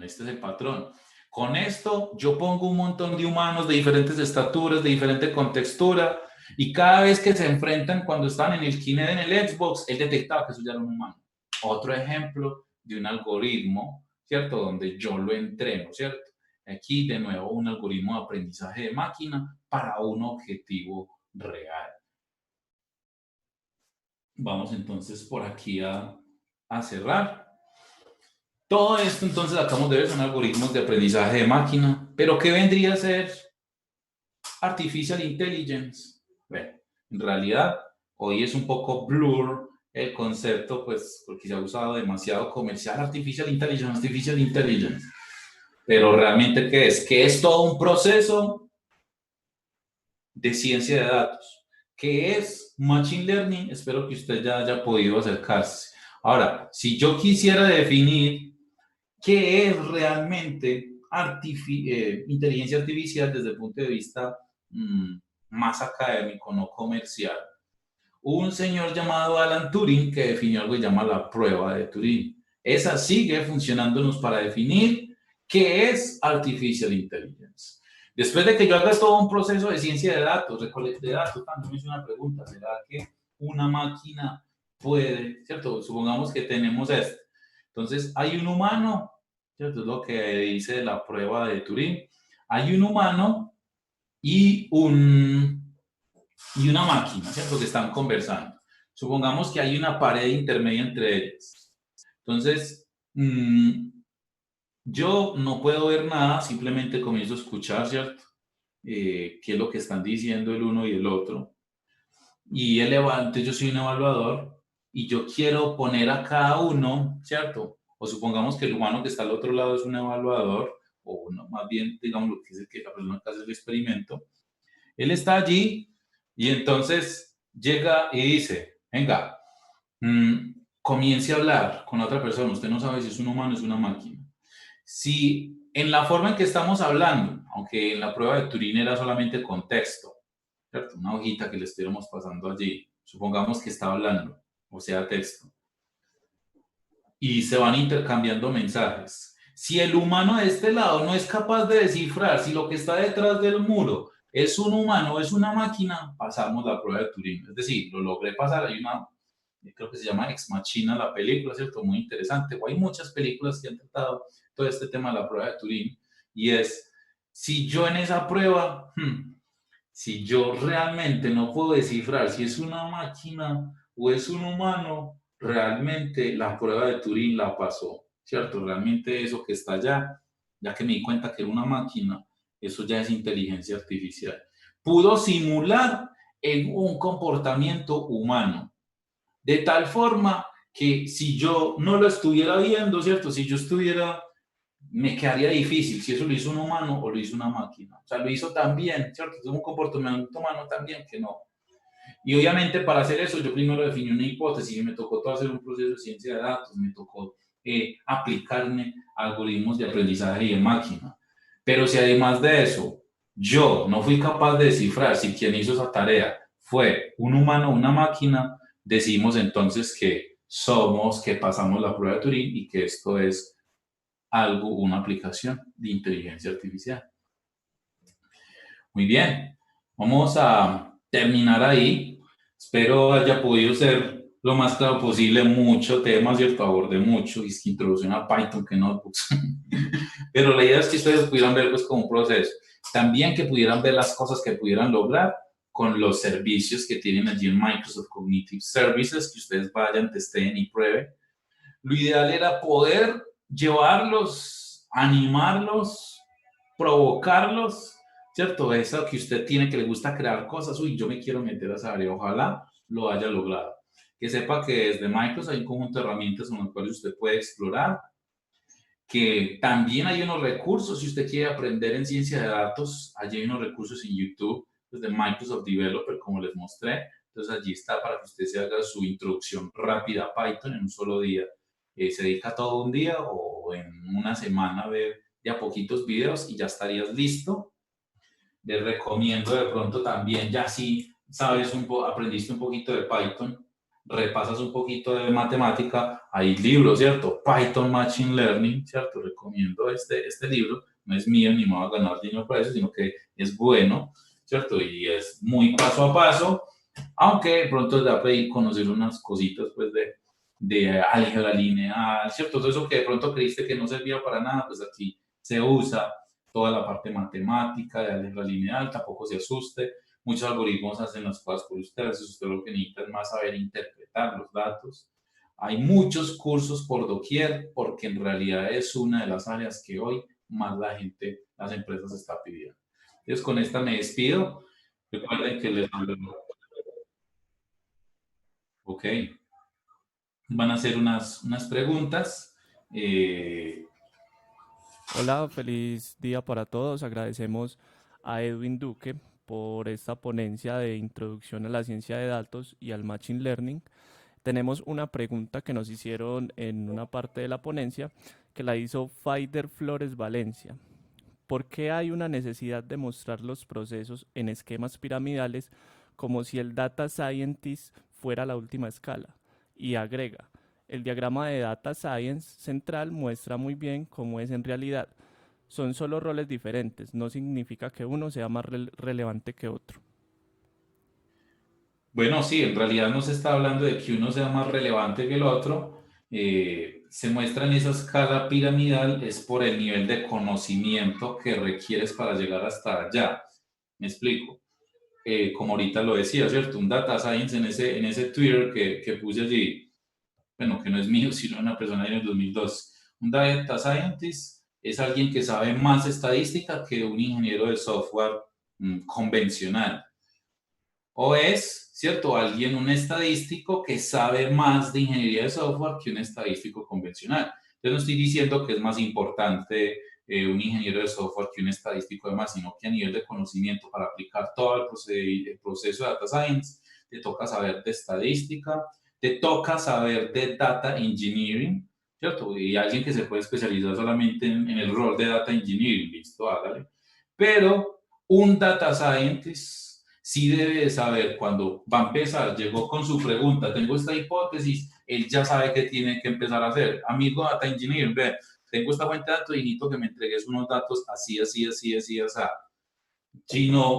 Este es el patrón. Con esto yo pongo un montón de humanos de diferentes estaturas, de diferente contextura, y cada vez que se enfrentan cuando están en el Kinect, en el Xbox, él detectaba que eso ya era un humano. Otro ejemplo de un algoritmo, ¿cierto? Donde yo lo entreno, ¿cierto? Aquí de nuevo un algoritmo de aprendizaje de máquina para un objetivo real. Vamos entonces por aquí a cerrar. Todo esto entonces acabamos de ver son algoritmos de aprendizaje de máquina, pero ¿qué vendría a ser Artificial Intelligence? Bueno, en realidad hoy es un poco blur el concepto, pues porque se ha usado demasiado comercial, Artificial Intelligence. Pero realmente ¿qué es? Que es todo un proceso de ciencia de datos. ¿Qué es Machine Learning? Espero que usted ya haya podido acercarse. Ahora, si yo quisiera definir qué es realmente inteligencia artificial desde el punto de vista más académico, no comercial. Hubo un señor llamado Alan Turing que definió algo que llama la prueba de Turing. Esa sigue funcionándonos para definir qué es Artificial Intelligence. Después de que yo haga todo un proceso de ciencia de datos, recolecte de datos, también me hice una pregunta, ¿será que una máquina puede, cierto? Supongamos que tenemos esto. Entonces, hay un humano, ¿cierto? Es lo que dice la prueba de Turing. Hay un humano y una máquina, ¿cierto? Que están conversando. Supongamos que hay una pared intermedia entre ellas. Entonces, yo no puedo ver nada, simplemente comienzo a escuchar, ¿cierto? Qué es lo que están diciendo el uno y el otro. Y entonces yo soy un evaluador y yo quiero poner a cada uno, ¿cierto? O supongamos que el humano que está al otro lado es un evaluador, o uno, más bien, digamos, lo que es el que la persona que hace el experimento. Él está allí y entonces llega y dice, venga, comience a hablar con otra persona. Usted no sabe si es un humano o es una máquina. Si en la forma en que estamos hablando, aunque en la prueba de Turing era solamente contexto, ¿cierto? Una hojita que le estuviéramos pasando allí, supongamos que está hablando, o sea, texto, y se van intercambiando mensajes. Si el humano de este lado no es capaz de descifrar si lo que está detrás del muro es un humano o es una máquina, pasamos la prueba de Turing. Es decir, lo logré pasar. Hay una, creo que se llama Ex Machina la película, ¿cierto? Muy interesante. O hay muchas películas que han tratado todo este tema de la prueba de Turing. Y es, si yo en esa prueba, si yo realmente no puedo descifrar si es una máquina o es un humano, realmente la prueba de Turing la pasó, ¿cierto? Realmente eso que está allá, ya que me di cuenta que era una máquina, eso ya es inteligencia artificial. Pudo simular en un comportamiento humano, de tal forma que si yo no lo estuviera viendo, ¿cierto? Si yo estuviera, me quedaría difícil si eso lo hizo un humano o lo hizo una máquina. O sea, lo hizo tan bien, ¿cierto? Es un comportamiento humano también que no. Y obviamente para hacer eso yo primero definí una hipótesis y me tocó todo hacer un proceso de ciencia de datos, me tocó aplicarme algoritmos de aprendizaje y de máquina. Pero si además de eso yo no fui capaz de descifrar si quien hizo esa tarea fue un humano o una máquina, decimos entonces que somos, que pasamos la prueba de Turing y que esto es algo, una aplicación de inteligencia artificial. Muy bien, vamos a terminar ahí. Espero haya podido ser lo más claro posible, mucho tema, ¿cierto? Abordé mucho, y es que introducción a Python, que notebooks. Pero la idea es que ustedes pudieran ver pues como un proceso. También que pudieran ver las cosas que pudieran lograr con los servicios que tienen allí en Microsoft Cognitive Services, que ustedes vayan, testeen y prueben. Lo ideal era poder llevarlos, animarlos, provocarlos, ¿cierto? Eso que usted tiene, que le gusta crear cosas, uy, yo me quiero meter a esa área, ojalá lo haya logrado. Que sepa que desde Microsoft hay un conjunto de herramientas con las cuales usted puede explorar, que también hay unos recursos, si usted quiere aprender en ciencia de datos, allí hay unos recursos en YouTube, desde Microsoft Developer, como les mostré. Entonces allí está para que usted se haga su introducción rápida a Python en un solo día. Se dedica todo un día o en una semana a ver de a poquitos videos y ya estarías listo. Les recomiendo de pronto también, ya si sabes aprendiste un poquito de Python, repasas un poquito de matemática, hay libros, ¿cierto? Python Machine Learning, ¿cierto? Recomiendo este libro, no es mío ni me va a ganar dinero por eso, sino que es bueno, ¿cierto? Y es muy paso a paso, aunque de pronto te va a pedir conocer unas cositas, pues, de álgebra lineal, ¿cierto? Todo eso que de pronto creíste que no servía para nada, pues aquí se usa toda la parte matemática de álgebra lineal, tampoco se asuste. Muchos algoritmos hacen las cosas por ustedes, usted lo que necesita es más saber interpretar los datos. Hay muchos cursos por doquier, porque en realidad es una de las áreas que hoy más la gente, las empresas está pidiendo. Entonces, con esta me despido. Recuerden que les hablo. Ok. Van a hacer unas preguntas. Hola, feliz día para todos. Agradecemos a Edwin Duque por esta ponencia de introducción a la ciencia de datos y al Machine Learning. Tenemos una pregunta que nos hicieron en una parte de la ponencia que la hizo Faider Flores Valencia. ¿Por qué hay una necesidad de mostrar los procesos en esquemas piramidales como si el data scientist fuera la última escala? Y agrega, el diagrama de Data Science central muestra muy bien cómo es en realidad. Son solo roles diferentes, no significa que uno sea más relevante que otro. Bueno, sí, en realidad no se está hablando de que uno sea más relevante que el otro. Se muestra en esa escala piramidal es por el nivel de conocimiento que requieres para llegar hasta allá. Me explico. Como ahorita lo decía, ¿cierto? Un data science en ese Twitter que puse allí, bueno, que no es mío, sino una persona en el 2002. Un data scientist es alguien que sabe más estadística que un ingeniero de software convencional. O es, ¿cierto? Alguien, un estadístico que sabe más de ingeniería de software que un estadístico convencional. Yo no estoy diciendo que es más importante un ingeniero de software que un estadístico además, sino que a nivel de conocimiento para aplicar todo el proceso de data science, te toca saber de estadística, te toca saber de data engineering, ¿cierto? Y alguien que se puede especializar solamente en el rol de data engineering, listo, hágale. Pero un data scientist sí debe saber cuando va a empezar, llegó con su pregunta, tengo esta hipótesis, él ya sabe qué tiene que empezar a hacer. Amigo data engineer, ve, tengo esta fuente de datos y necesito que me entregues unos datos así, así, así, así, así.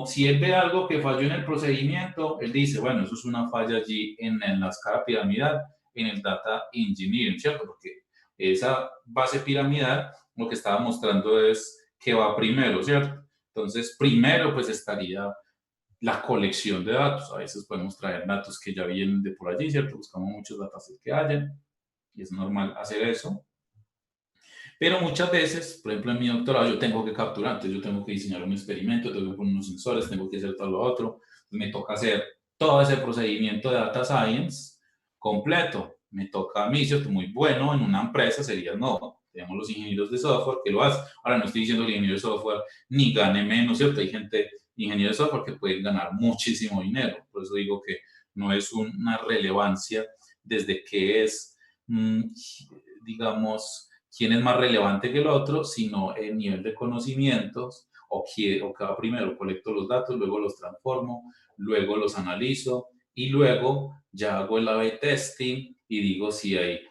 Si él ve algo que falló en el procedimiento, él dice, bueno, eso es una falla allí en la escala piramidal, en el data engineering, ¿cierto? Porque esa base piramidal lo que estaba mostrando es que va primero, ¿cierto? Entonces, primero pues estaría la colección de datos. A veces podemos traer datos que ya vienen de por allí, ¿cierto? Buscamos muchos datasets que hayan y es normal hacer eso. Pero muchas veces, por ejemplo, en mi doctorado yo tengo que capturar, entonces yo tengo que diseñar un experimento, tengo que poner unos sensores, tengo que hacer todo lo otro. Me toca hacer todo ese procedimiento de data science completo. Me toca a mí, ¿cierto? Muy bueno en una empresa sería no. Tenemos los ingenieros de software que lo hacen. Ahora no estoy diciendo que el ingeniero de software ni gane menos, ¿cierto? Hay gente, ingeniero de software, que puede ganar muchísimo dinero. Por eso digo que no es una relevancia desde que es, digamos, quién es más relevante que el otro, sino el nivel de conocimientos o cada primero colecto los datos, luego los transformo, luego los analizo y luego ya hago el A/B testing y digo si hay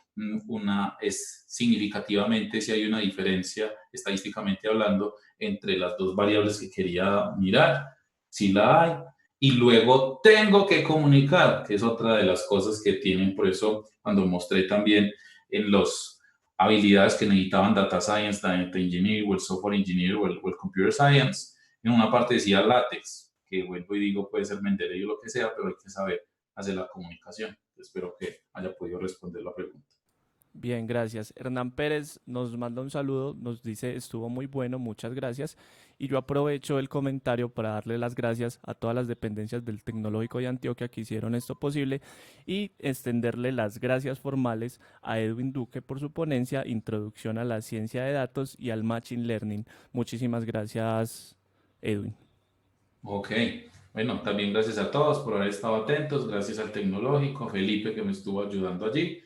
significativamente si hay una diferencia estadísticamente hablando entre las dos variables que quería mirar, si la hay, y luego tengo que comunicar, que es otra de las cosas que tienen, por eso cuando mostré también en los habilidades que necesitaban data science, data engineer, o el software engineer, o el computer science, en una parte decía LaTeX, que vuelvo y digo puede ser Mendeley o lo que sea, pero hay que saber hacer la comunicación. Espero que haya podido responder la pregunta. Bien, gracias. Hernán Pérez nos manda un saludo, nos dice estuvo muy bueno, muchas gracias. Y yo aprovecho el comentario para darle las gracias a todas las dependencias del Tecnológico de Antioquia que hicieron esto posible y extenderle las gracias formales a Edwin Duque por su ponencia Introducción a la Ciencia de Datos y al Machine Learning. Muchísimas gracias, Edwin. Ok, bueno, también gracias a todos por haber estado atentos, gracias al Tecnológico, Felipe que me estuvo ayudando allí.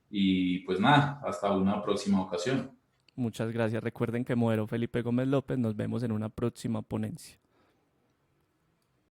Y pues nada, hasta una próxima ocasión. Muchas gracias. Recuerden que moderó Felipe Gómez López. Nos vemos en una próxima ponencia.